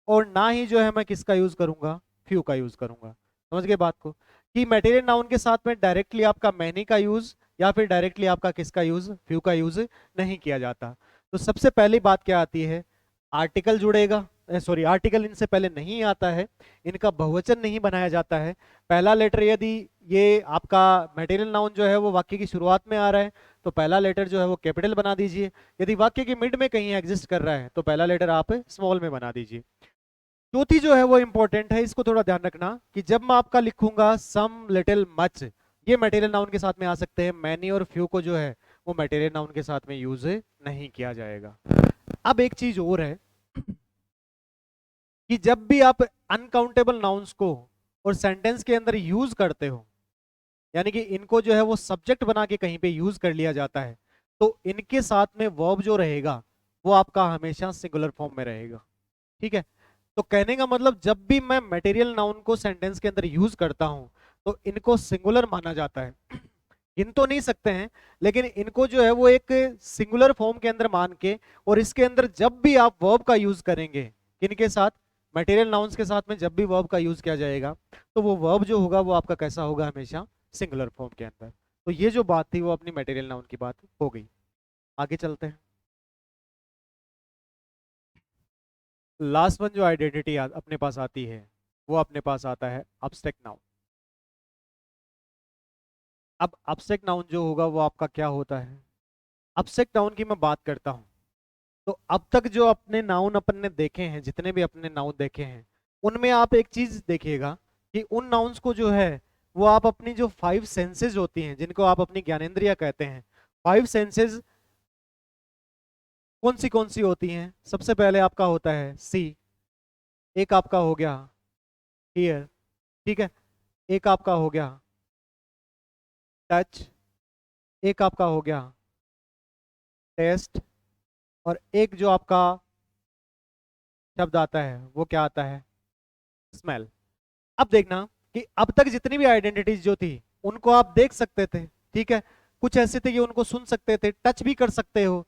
और ना ही जो है मैं किसका यूज करूंगा, फ्यू का यूज करूंगा। समझ गए बात को, कि मटेरियल नाउन के साथ में डायरेक्टली आपका मैनी का यूज या फिर डायरेक्टली आपका किसका यूज, फ्यू का यूज नहीं किया जाता। तो सबसे पहली बात क्या आती है, आर्टिकल जुड़ेगा, सॉरी आर्टिकल इनसे पहले नहीं आता है, इनका बहुवचन नहीं बनाया जाता है। पहला लेटर यदि ये आपका मटेरियल नाउन जो है वो वाक्य की शुरुआत में आ रहा है तो पहला लेटर जो है वो कैपिटल बना दीजिए। यदि वाक्य के मिड में कहीं एग्जिस्ट कर रहा है तो पहला लेटर आप स्मॉल में बना दीजिए। चौथी जो है वो इंपॉर्टेंट है, इसको थोड़ा ध्यान रखना कि जब मैं आपका लिखूंगा सम लिटिल मच, ये मटेरियल नाउन के साथ में आ सकते हैं, मैनी और फ्यू को जो है वो मटेरियल नाउन के साथ में यूज नहीं किया जाएगा। अब एक चीज और है कि जब भी आप अनकाउंटेबल नाउन्स को और सेंटेंस के अंदर यूज करते हो, यानी कि इनको जो है वो सब्जेक्ट बना के कहीं पे यूज कर लिया जाता है, तो इनके साथ में वर्ब जो रहेगा वो आपका हमेशा सिंगुलर फॉर्म में रहेगा। ठीक है, तो कहने का मतलब जब भी मैं मटेरियल नाउन को सेंटेंस के अंदर यूज करता हूं तो इनको सिंगुलर माना जाता है। गिन तो नहीं सकते हैं लेकिन इनको जो है वो एक सिंगुलर फॉर्म के अंदर मान के, और इसके अंदर जब भी आप वर्ब का यूज करेंगे, किनके साथ, मटेरियल नाउन्स के साथ में जब भी वर्ब का यूज किया जाएगा तो वो वर्ब जो होगा वो आपका कैसा होगा, हमेशा सिंगुलर फॉर्म के अंदर। तो ये जो बात थी वो अपनी मटेरियल नाउन की बात हो गई। आगे चलते हैं। लास्ट वन जो आइडेंटिटी अपने पास आती है वो अपने पास आता है अब्स्ट्रैक्ट नाउन। अब अब्स्ट्रैक्ट नाउन जो होगा वो आपका क्या होता है, अब्स्ट्रैक्ट नाउन की मैं बात करता हूं तो अब तक जो अपने नाउन अपन ने देखे हैं, जितने भी अपने नाउन देखे हैं, उनमें आप एक चीज देखिएगा कि उन नाउन्स को जो है वो आप अपनी जो 5 सेंसेस होती हैं, जिनको आप अपनी ज्ञानेंद्रिया कहते हैं, 5 सेंसेस कौन सी होती हैं। सबसे पहले आपका होता है सी, एक आपका हो गया हियर, ठीक है, एक आपका हो गया टच, एक आपका हो गया टेस्ट, और एक जो आपका शब्द आता है वो क्या आता है, स्मेल। अब देखना कि अब तक जितनी भी आइडेंटिटीज जो थी उनको आप देख सकते थे, ठीक है, कुछ ऐसे थे कि उनको सुन सकते थे, टच भी कर सकते हो,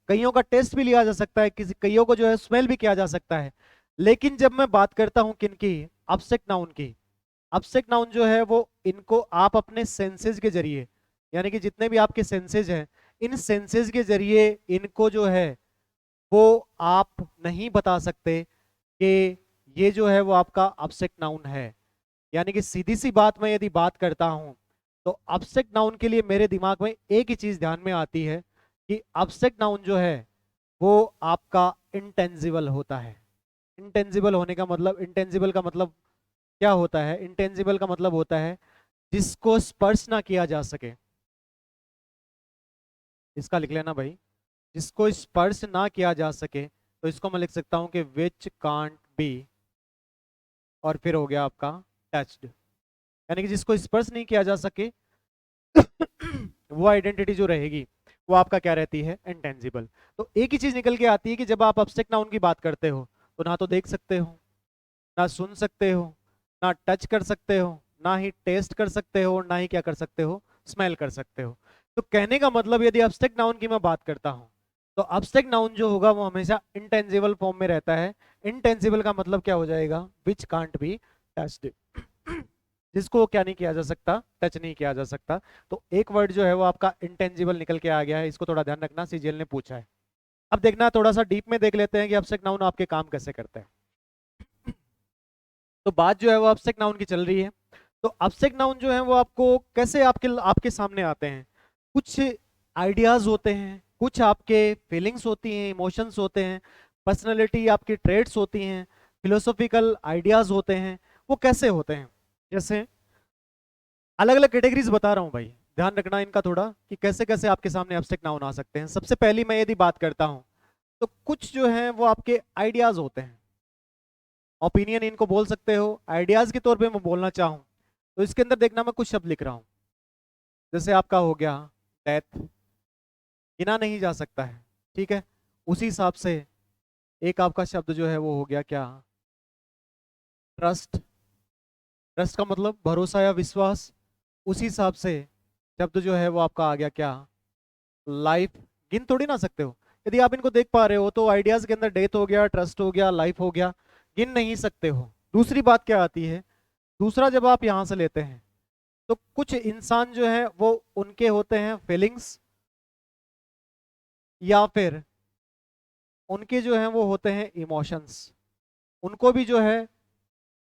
कईयों का टेस्ट भी लिया जा सकता है, किसी कईयों को जो है स्मेल भी किया जा सकता है। लेकिन जब मैं बात करता हूं किनकी, अब्स्ट्रैक्ट नाउन की, अब्स्ट्रैक्ट नाउन जो है वो इनको आप अपने सेंसेस के जरिए, यानी कि जितने भी आपके सेंसेस हैं, इन सेंसेस के जरिए इनको जो है वो आप नहीं बता सकते कि ये जो है वो आपका अब्स्ट्रैक्ट नाउन है। यानी कि सीधी सी बात मैं यदि बात करता हूं तो अब्स्ट्रैक्ट नाउन के लिए मेरे दिमाग में एक ही चीज ध्यान में आती है कि अब्स्ट्रैक्ट नाउन जो है वो आपका इंटेंजिबल होता है। इंटेंजिबल होने का मतलब, इंटेंजिबल का मतलब क्या होता है, इंटेंजिबल का मतलब होता है जिसको स्पर्श ना किया जा सके। इसका लिख लेना भाई, जिसको स्पर्श ना किया जा सके, तो इसको मैं लिख सकता हूं कि विच कांट बी, और फिर हो गया आपका टच्ड, यानी कि जिसको स्पर्श नहीं किया जा सके वो आइडेंटिटी जो रहेगी वो आपका क्या रहती है, इंटेंजिबल। तो एक ही चीज निकल के आती है कि जब आप अब्स्ट्रैक्ट नाउन की बात करते हो तो ना तो देख सकते हो, ना सुन सकते हो, ना टच कर सकते हो, ना ही टेस्ट कर सकते हो, और ना ही क्या कर सकते हो, स्मेल कर सकते हो। तो कहने का मतलब यदि अब्स्ट्रैक्ट नाउन की मैं बात करता हूं तो अब्स्ट्रैक्ट नाउन जो होगा वो हमेशा इंटेंजिबल फॉर्म में रहता है। इंटेंजिबल का मतलब क्या हो जाएगा, विच कांट बी टच्ड, जिसको क्या नहीं किया जा सकता, टच नहीं किया जा सकता। तो एक वर्ड जो है वो आपका इंटेंजिबल निकल के आ गया है, इसको थोड़ा ध्यान रखना, सीजीएल ने पूछा है। अब देखना थोड़ा सा डीप में देख लेते हैं कि अब्स्ट्रैक्ट नाउन आपके काम कैसे करते हैं। तो बात जो है वो अब्स्ट्रैक्ट नाउन की चल रही है। तो अब्स्ट्रैक्ट नाउन जो है वो आपको कैसे आपके आपके सामने आते हैं, कुछ आइडियाज होते हैं, कुछ आपके फीलिंग्स होती हैं, इमोशंस होते हैं, पर्सनैलिटी आपकी ट्रेड्स होती हैं, फिलोसॉफिकल आइडियाज होते हैं। वो कैसे होते हैं, जैसे अलग अलग कैटेगरीज बता रहा हूं भाई, ध्यान रखना इनका थोड़ा कि कैसे कैसे आपके सामने एब्स्ट्रैक्ट नाउन आ सकते हैं। सबसे पहली मैं यदि बात करता हूं तो कुछ जो है वो आपके आइडियाज होते हैं, ओपिनियन इनको बोल सकते हो, आइडियाज के तौर पे मैं बोलना चाहूं तो इसके अंदर देखना मैं कुछ शब्द लिख रहा हूं, जैसे आपका हो गया डेथ, गिना नहीं जा सकता है, ठीक है। उसी हिसाब से एक आपका शब्द जो है वो हो गया क्या, ट्रस्ट, ट्रस्ट का मतलब भरोसा या विश्वास। उसी हिसाब से शब्द जो है वो आपका आ गया क्या, लाइफ। गिन थोड़ी ना सकते हो, यदि आप इनको देख पा रहे हो तो आइडियाज के अंदर डेथ हो गया, ट्रस्ट हो गया, लाइफ हो गया, गिन नहीं सकते हो। दूसरी बात क्या आती है, दूसरा जब आप यहां से लेते हैं तो कुछ इंसान जो है वो उनके होते हैं फीलिंग्स, या फिर उनके जो है वो होते हैं इमोशंस। उनको भी जो है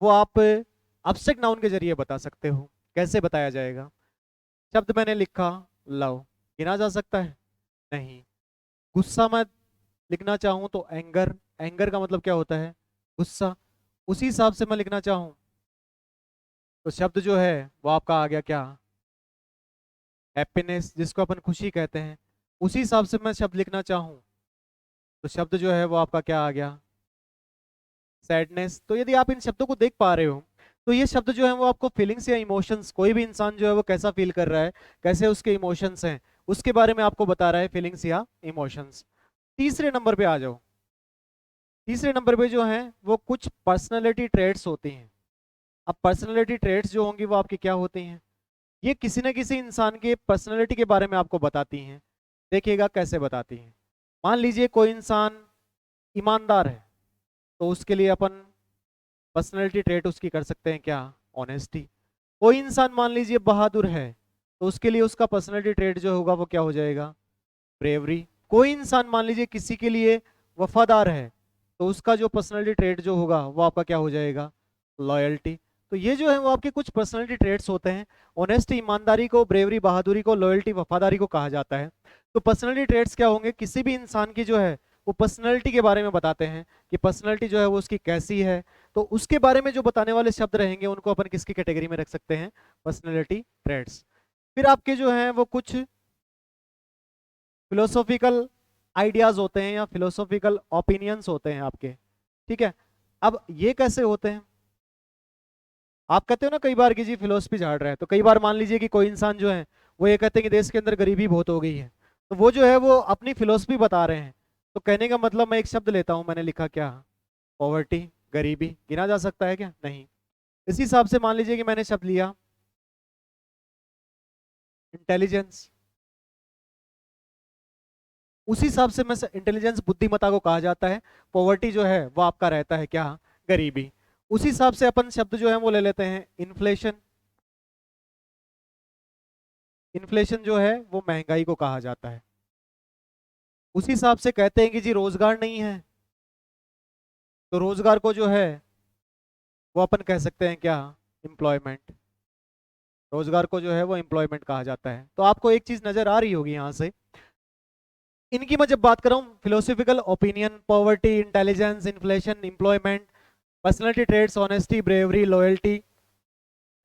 वो आप अब्स्ट्रैक्ट नाउन के जरिए बता सकते हो। कैसे बताया जाएगा, शब्द मैंने लिखा लव, गिना जा सकता है, नहीं। गुस्सा मैं लिखना चाहूं तो एंगर, एंगर का मतलब क्या होता है, गुस्सा। उसी हिसाब से मैं लिखना चाहूं तो शब्द जो है वो आपका आ गया क्या, हैप्पीनेस, जिसको अपन खुशी कहते हैं। उसी हिसाब से मैं शब्द लिखना चाहूं तो शब्द जो है वो आपका क्या आ गया, सैडनेस। तो यदि आप इन शब्दों को देख पा रहे हो तो ये शब्द जो है वो आपको फीलिंग्स या इमोशंस, कोई भी इंसान जो है वो कैसा फील कर रहा है, कैसे उसके इमोशंस हैं, उसके बारे में आपको बता रहा है, फीलिंग्स या इमोशंस। तीसरे नंबर पे आ जाओ। तीसरे नंबर पे जो है वो कुछ पर्सनैलिटी ट्रेट्स होती हैं। अब पर्सनैलिटी ट्रेट्स जो होंगी वो आपकी क्या होती हैं, ये किसी न किसी इंसान के पर्सनैलिटी के बारे में आपको बताती हैं। देखिएगा कैसे बताती हैं। मान लीजिए कोई इंसान ईमानदार है तो उसके लिए अपन पर्सनैलिटी ट्रेट उसकी कर सकते हैं क्या, ऑनेस्टी। कोई इंसान मान लीजिए बहादुर है तो उसके लिए उसका पर्सनैलिटी ट्रेट जो होगा वो क्या हो जाएगा, ब्रेवरी। कोई इंसान मान लीजिए किसी के लिए वफादार है तो उसका जो पर्सनैलिटी ट्रेट जो होगा वो आपका क्या हो जाएगा, लॉयल्टी। तो ये जो है वो आपके कुछ पर्सनैलिटी ट्रेट्स होते हैं। ऑनेस्टी ईमानदारी को, ब्रेवरी बहादुरी को, लॉयल्टी वफादारी को कहा जाता है। तो पर्सनैलिटी ट्रेट्स क्या होंगे, किसी भी इंसान की जो है वो पर्सनैलिटी के बारे में बताते हैं कि पर्सनैलिटी जो है वो उसकी कैसी है। तो उसके बारे में जो बताने वाले शब्द रहेंगे उनको अपन किसकी कैटेगरी में रख सकते हैं, पर्सनैलिटी ट्रेट्स। फिर आपके जो है वो कुछ फिलोसॉफिकल आइडियाज होते हैं या फिलोसॉफिकल ओपिनियंस होते हैं आपके, ठीक है। अब ये कैसे होते हैं, आप कहते हो ना कई बार कि जी फिलोसफी झाड़ रहा है, तो कई बार मान लीजिए कि कोई इंसान जो है वो ये कहते हैं कि देश के अंदर गरीबी बहुत हो गई है, तो वो जो है वो अपनी फिलोसफी बता रहे हैं। तो कहने का मतलब मैं एक शब्द लेता हूं, मैंने लिखा क्या, पॉवर्टी, गरीबी। गिना जा सकता है क्या, नहीं। इसी हिसाब से मान लीजिए कि मैंने शब्द लिया इंटेलिजेंस। उसी हिसाब से मैं इंटेलिजेंस बुद्धिमत्ता को कहा जाता है। पॉवर्टी जो है वो आपका रहता है क्या, गरीबी। उसी हिसाब से अपन शब्द जो है वो ले लेते हैं इन्फ्लेशन। इन्फ्लेशन जो है वो महंगाई को कहा जाता है। उसी हिसाब से कहते हैं कि जी रोजगार नहीं है, तो रोजगार को जो है वो अपन कह सकते हैं क्या, एम्प्लॉयमेंट। रोजगार को जो है वो एम्प्लॉयमेंट कहा जाता है। तो आपको एक चीज नजर आ रही होगी यहाँ से, इनकी मैं जब बात कर रहा हूँ, philosophical opinion, poverty, intelligence, inflation, employment, personality traits, honesty, bravery, loyalty,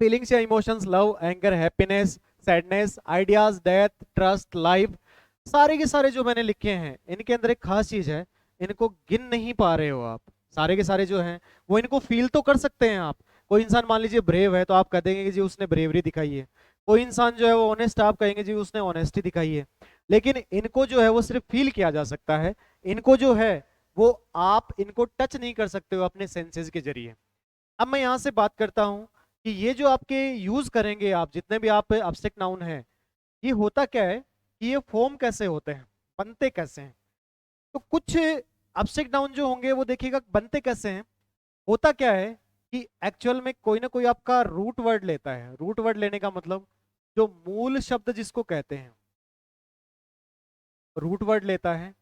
feelings या emotions, love, anger, happiness, sadness, ideas, death, trust, life, सारे के सारे जो मैंने लिखे हैं इनके अंदर एक खास चीज है, इनको गिन नहीं पा रहे हो आप। सारे के सारे जो हैं वो इनको फील तो कर सकते हैं आप। कोई इंसान मान लीजिए ब्रेव है तो आप कह देंगे कि जी उसने ब्रेवरी दिखाई है। कोई इंसान जो है वो ऑनेस्ट, आप कहेंगे जी उसने ऑनेस्टी दिखाई है। लेकिन इनको जो है वो सिर्फ फील किया जा सकता है। इनको जो है वो आप इनको टच नहीं कर सकते हो अपने सेंसेस के जरिए। अब मैं यहाँ से बात करता हूँ कि ये जो आपके यूज करेंगे आप, जितने भी आप एब्स्ट्रैक्ट नाउन है, ये होता क्या है कि ये फॉर्म कैसे होते हैं, बनते कैसे हैं। तो कुछ एब्स्ट्रैक्ट नाउन जो होंगे वो देखिएगा बनते कैसे हैं। होता क्या है कि एक्चुअल में कोई ना कोई आपका रूट वर्ड लेता है। रूट वर्ड लेने का मतलब जो मूल शब्द जिसको कहते हैं, रूट वर्ड लेता है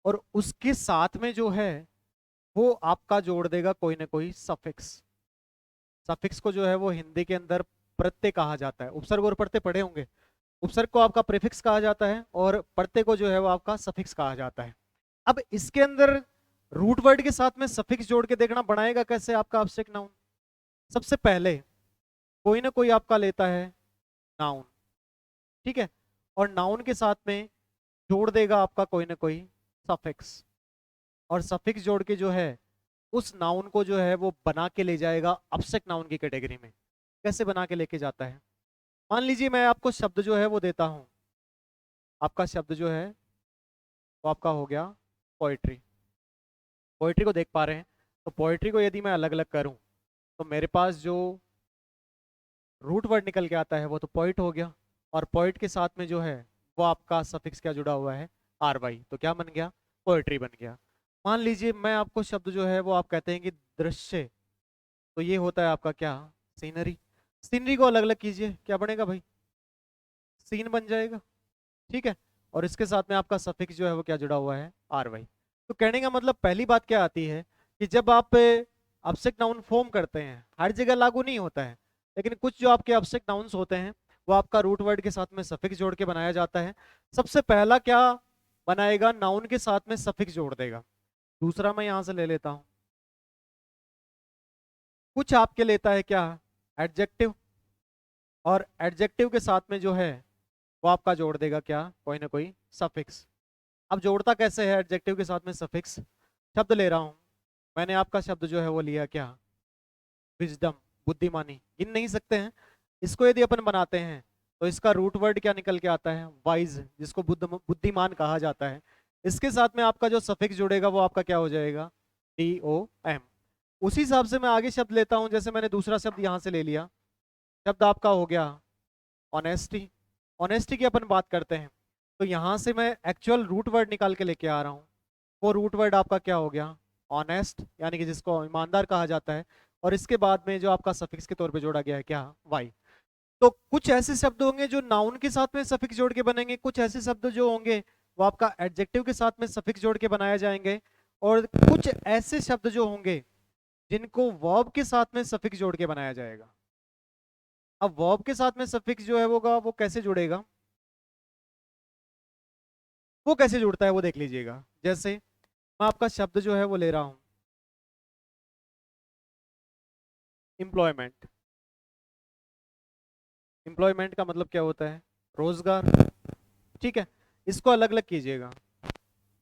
और उसके साथ में जो है वो आपका जोड़ देगा कोई ना कोई सफिक्स। सफिक्स को जो है वो हिंदी के अंदर प्रत्यय कहा जाता है। उपसर्ग और प्रत्यय पढ़े होंगे। उपसर्ग को आपका प्रीफिक्स कहा जाता है और प्रत्यय को जो है वो आपका सफिक्स कहा जाता है। अब इसके अंदर रूट वर्ड के साथ में सफिक्स जोड़ के देखना, बनाएगा कैसे आपका एब्स्ट्रैक्ट नाउन। सबसे पहले कोई ना कोई आपका लेता है नाउन, ठीक है, और नाउन के साथ में जोड़ देगा आपका कोई ना कोई सफिक्स, और सफिक्स जोड़ के जो है उस नाउन को जो है वो बना के ले जाएगा एब्स्ट्रैक्ट नाउन की कैटेगरी में। कैसे बना के लेके जाता है, मान लीजिए मैं आपको शब्द जो है वो देता हूं। आपका शब्द जो है वो आपका हो गया पोइट्री। पोइट्री को देख पा रहे हैं, तो पोइट्री को यदि मैं अलग अलग करूं तो मेरे पास जो रूट वर्ड निकल के आता है वो तो पोइट हो गया, और पोइट के साथ में जो है वो आपका सफिक्स क्या जुड़ा हुआ है, आर वाई, तो क्या बन गया, पोएट्री बन गया। मान लीजिए मैं आपको शब्द जो है वो आप कहते हैं कि दृश्य, तो ये होता है आपका क्या, सीनरी। सीनरी को अलग अलग कीजिए, क्या बनेगा भाई, सीन बन जाएगा। ठीक है, और इसके साथ में आपका सफिक्स जो है वो क्या जुड़ा हुआ है, आर वाई। तो कहने का मतलब पहली बात क्या आती है कि जब आप अब्स्ट्रैक्ट नाउन फॉर्म करते हैं, हर जगह लागू नहीं होता है, लेकिन कुछ जो आपके अब्स्ट्रैक्ट नाउन्स होते हैं वो आपका रूट वर्ड के साथ में सफिक्स जोड़ के बनाया जाता है। सबसे पहला क्या बनाएगा, नाउन के साथ में सफिक्स जोड़ देगा। दूसरा मैं यहां से ले लेता हूं, कुछ आपके लेता है क्या, एडजेक्टिव, और एडजेक्टिव के साथ में जो है वो आपका जोड़ देगा क्या, कोई ना कोई सफिक्स। अब जोड़ता कैसे है एडजेक्टिव के साथ में सफिक्स, शब्द ले रहा हूं, मैंने आपका शब्द जो है वो लिया क्या, विजडम, बुद्धिमानी, गिन नहीं सकते हैं, इसको यदि अपन बनाते हैं तो इसका रूट वर्ड क्या निकल के आता है, वाइज, जिसको बुद्धिमान कहा जाता है। इसके साथ में आपका जो सफिक्स जुड़ेगा वो आपका क्या हो जाएगा, डी ओ एम। उसी हिसाब से मैं आगे शब्द लेता हूं, जैसे मैंने दूसरा शब्द यहां से ले लिया, शब्द आपका हो गया ऑनेस्टी। ऑनेस्टी की अपन बात करते हैं, तो यहां से मैं एक्चुअल रूट वर्ड निकाल के लेके आ रहा हूं, वो रूट वर्ड आपका क्या हो गया, ऑनेस्ट, यानी कि जिसको ईमानदार कहा जाता है, और इसके बाद में जो आपका सफिक्स के तौर पे जोड़ा गया है क्या, वाई। तो कुछ ऐसे शब्द होंगे जो नाउन के साथ में सफिक्स जोड़ के बनेंगे, कुछ ऐसे शब्द जो होंगे वो आपका एडजेक्टिव के साथ में सफिक्स जोड़ के बनाए जाएंगे, और कुछ ऐसे शब्द जो होंगे जिनको वर्ब के साथ में सफिक्स जोड़ के बनाया जाएगा। अब वर्ब के साथ में सफिक्स जो है वो कैसे जुड़ेगा, वो कैसे जुड़ता है वो देख लीजिएगा। जैसे मैं आपका शब्द जो है वो ले रहा हूं, एम्प्लॉयमेंट। एम्प्लॉयमेंट का मतलब क्या होता है, रोजगार। ठीक है, इसको अलग अलग कीजिएगा।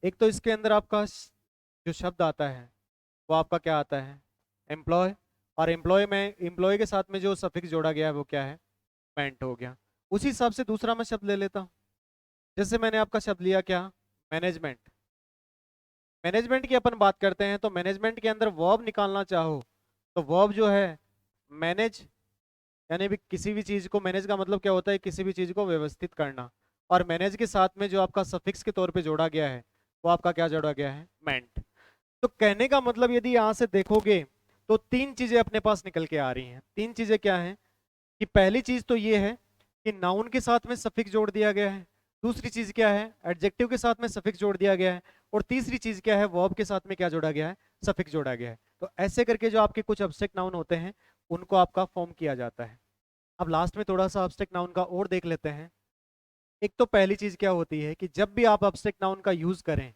एक तो इसके अंदर आपका जो शब्द आता है वो आपका क्या आता है, एम्प्लॉय, और एम्प्लॉय में एम्प्लॉय के साथ में जो सफिक्स जोड़ा गया है वो क्या है, मेंट हो गया। उसी हिसाब से दूसरा मैं शब्द ले लेता हूँ, जैसे मैंने आपका शब्द लिया क्या, मैनेजमेंट। मैनेजमेंट की अपन बात करते हैं तो मैनेजमेंट के अंदर वर्ब निकालना चाहो तो वर्ब जो है मैनेज, यानी भी किसी भी चीज को मैनेज का मतलब क्या होता है, किसी भी चीज को व्यवस्थित करना, और मैनेज के साथ में जो आपका सफिक्स के तौर पे जोड़ा गया है वो आपका क्या जोड़ा गया है, मेंट। तो कहने का मतलब यदि यहाँ से देखोगे तो तीन चीजें अपने पास निकल के आ रही हैं। तीन चीजें क्या हैं कि पहली चीज तो ये है कि नाउन के साथ में सफिक्स जोड़ दिया गया है, दूसरी चीज क्या है, एडजेक्टिव के साथ में सफिक्स जोड़ दिया गया है, और तीसरी चीज क्या है, वर्ब के साथ में क्या जोड़ा गया है, सफिक्स जोड़ा गया है। तो ऐसे करके जो आपके कुछ अब्स्ट्रैक्ट नाउन होते हैं उनको आपका फॉर्म किया जाता है। अब लास्ट में थोड़ा सा अब्स्ट्रैक्ट नाउन का और देख लेते हैं। एक तो पहली चीज क्या होती है कि जब भी आप अब्स्ट्रैक्ट नाउन का यूज करें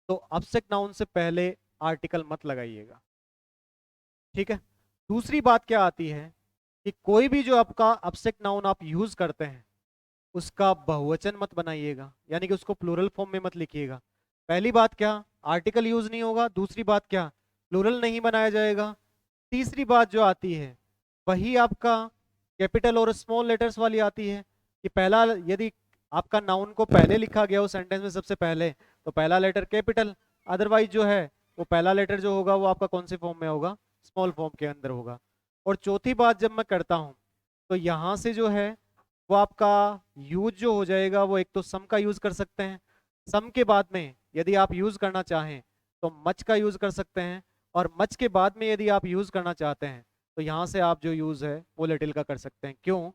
तो अब्स्ट्रैक्ट नाउन से पहले आर्टिकल मत लगाइएगा। ठीक है, दूसरी बात क्या आती है कि कोई भी जो आपका अब्स्ट्रैक्ट नाउन आप यूज करते हैं उसका बहुवचन मत बनाइएगा, यानी कि उसको प्लूरल फॉर्म में मत लिखिएगा। पहली बात क्या, आर्टिकल यूज नहीं होगा, दूसरी बात क्या, प्लूरल नहीं बनाया जाएगा, तीसरी बात जो आती है वही आपका कैपिटल और स्मॉल लेटर्स वाली आती है कि पहला, यदि आपका नाउन को पहले लिखा गया हो सेंटेंस में सबसे पहले तो पहला लेटर कैपिटल, अदरवाइज जो है वो पहला लेटर जो होगा वो आपका कौन से फॉर्म में होगा, स्मॉल फॉर्म के अंदर होगा। और चौथी बात जब मैं करता हूं तो यहां से जो है वो आपका यूज जो हो जाएगा वो एक तो सम का यूज कर सकते हैं, सम के बाद में यदि आप यूज करना चाहें तो मच का यूज कर सकते हैं, और मच के बाद में यदि आप यूज करना चाहते हैं तो यहां से आप जो यूज है वो लिटिल का कर सकते हैं। क्यों,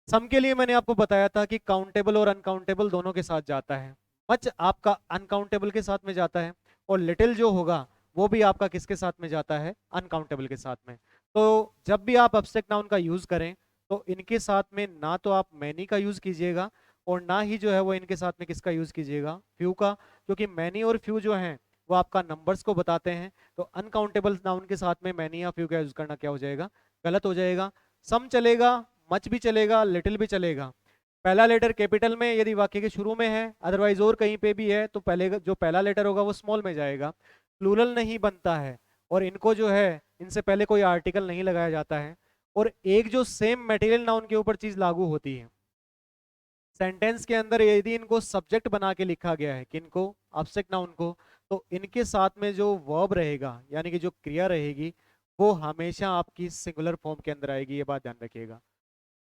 सम के लिए मैंने आपको बताया था कि काउंटेबल और अनकाउंटेबल दोनों के साथ जाता है, मच आपका अनकाउंटेबल के साथ में जाता है, और लिटिल जो होगा वो भी आपका किसके साथ में जाता है, अनकाउंटेबल के साथ में। तो जब भी आप अब्स्ट्रैक्ट नाउन का यूज करें तो इनके साथ में ना तो आप मैनी का यूज कीजिएगा और ना ही जो है वो इनके साथ में किसका यूज कीजिएगा, फ्यू का, क्योंकि मैनी और फ्यू जो है वो आपका नंबर्स को बताते हैं। तो अनकाउंटेबल नाउन के साथ में मैनी या फ्यू का यूज करना क्या हो जाएगा, गलत हो जाएगा। सम चलेगा, मच भी चलेगा, लिटिल भी चलेगा। पहला लेटर कैपिटल में यदि वाक्य के शुरू में है, अदरवाइज और कहीं पे भी है तो पहले जो पहला लेटर होगा वो स्मॉल में जाएगा। प्लूरल नहीं बनता है और इनको जो है इनसे पहले कोई आर्टिकल नहीं लगाया जाता है, और एक जो सेम मटेरियल नाउन के ऊपर चीज लागू होती है सेंटेंस के अंदर, यदि इनको सब्जेक्ट बना के लिखा गया है किनको, अब्स्ट्रैक्ट नाउन को, तो इनके साथ में जो वर्ब रहेगा यानी कि जो क्रिया रहेगी वो हमेशा आपकी सिंगुलर फॉर्म के अंदर आएगी, ये बात ध्यान रखिएगा।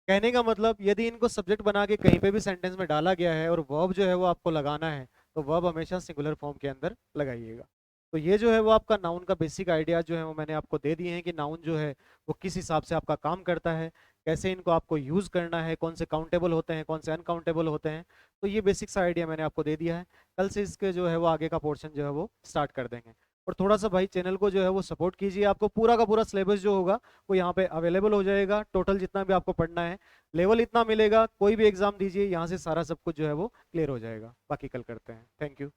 कहने का मतलब यदि इनको सब्जेक्ट बना के कहीं पे भी सेंटेंस में डाला गया है और वर्ब जो है वो आपको लगाना है, तो वर्ब हमेशा सिंगुलर फॉर्म के अंदर लगाइएगा। तो ये जो है वो आपका नाउन का बेसिक आइडिया जो है वो मैंने आपको दे दिए हैं कि नाउन जो है वो किस हिसाब से आपका काम करता है, कैसे इनको आपको यूज़ करना है, कौन से काउंटेबल होते हैं, कौन से अनकाउंटेबल होते हैं। तो ये बेसिक सा आइडिया मैंने आपको दे दिया है। कल से इसके जो है वो आगे का पोर्शन जो है वो स्टार्ट कर देंगे। और थोड़ा सा भाई चैनल को जो है वो सपोर्ट कीजिए, आपको पूरा का पूरा सिलेबस जो होगा वो यहाँ पे अवेलेबल हो जाएगा। टोटल जितना भी आपको पढ़ना है, लेवल इतना मिलेगा, कोई भी एग्जाम दीजिए यहाँ से सारा सब कुछ जो है वो क्लियर हो जाएगा। बाकी कल करते हैं। Thank you.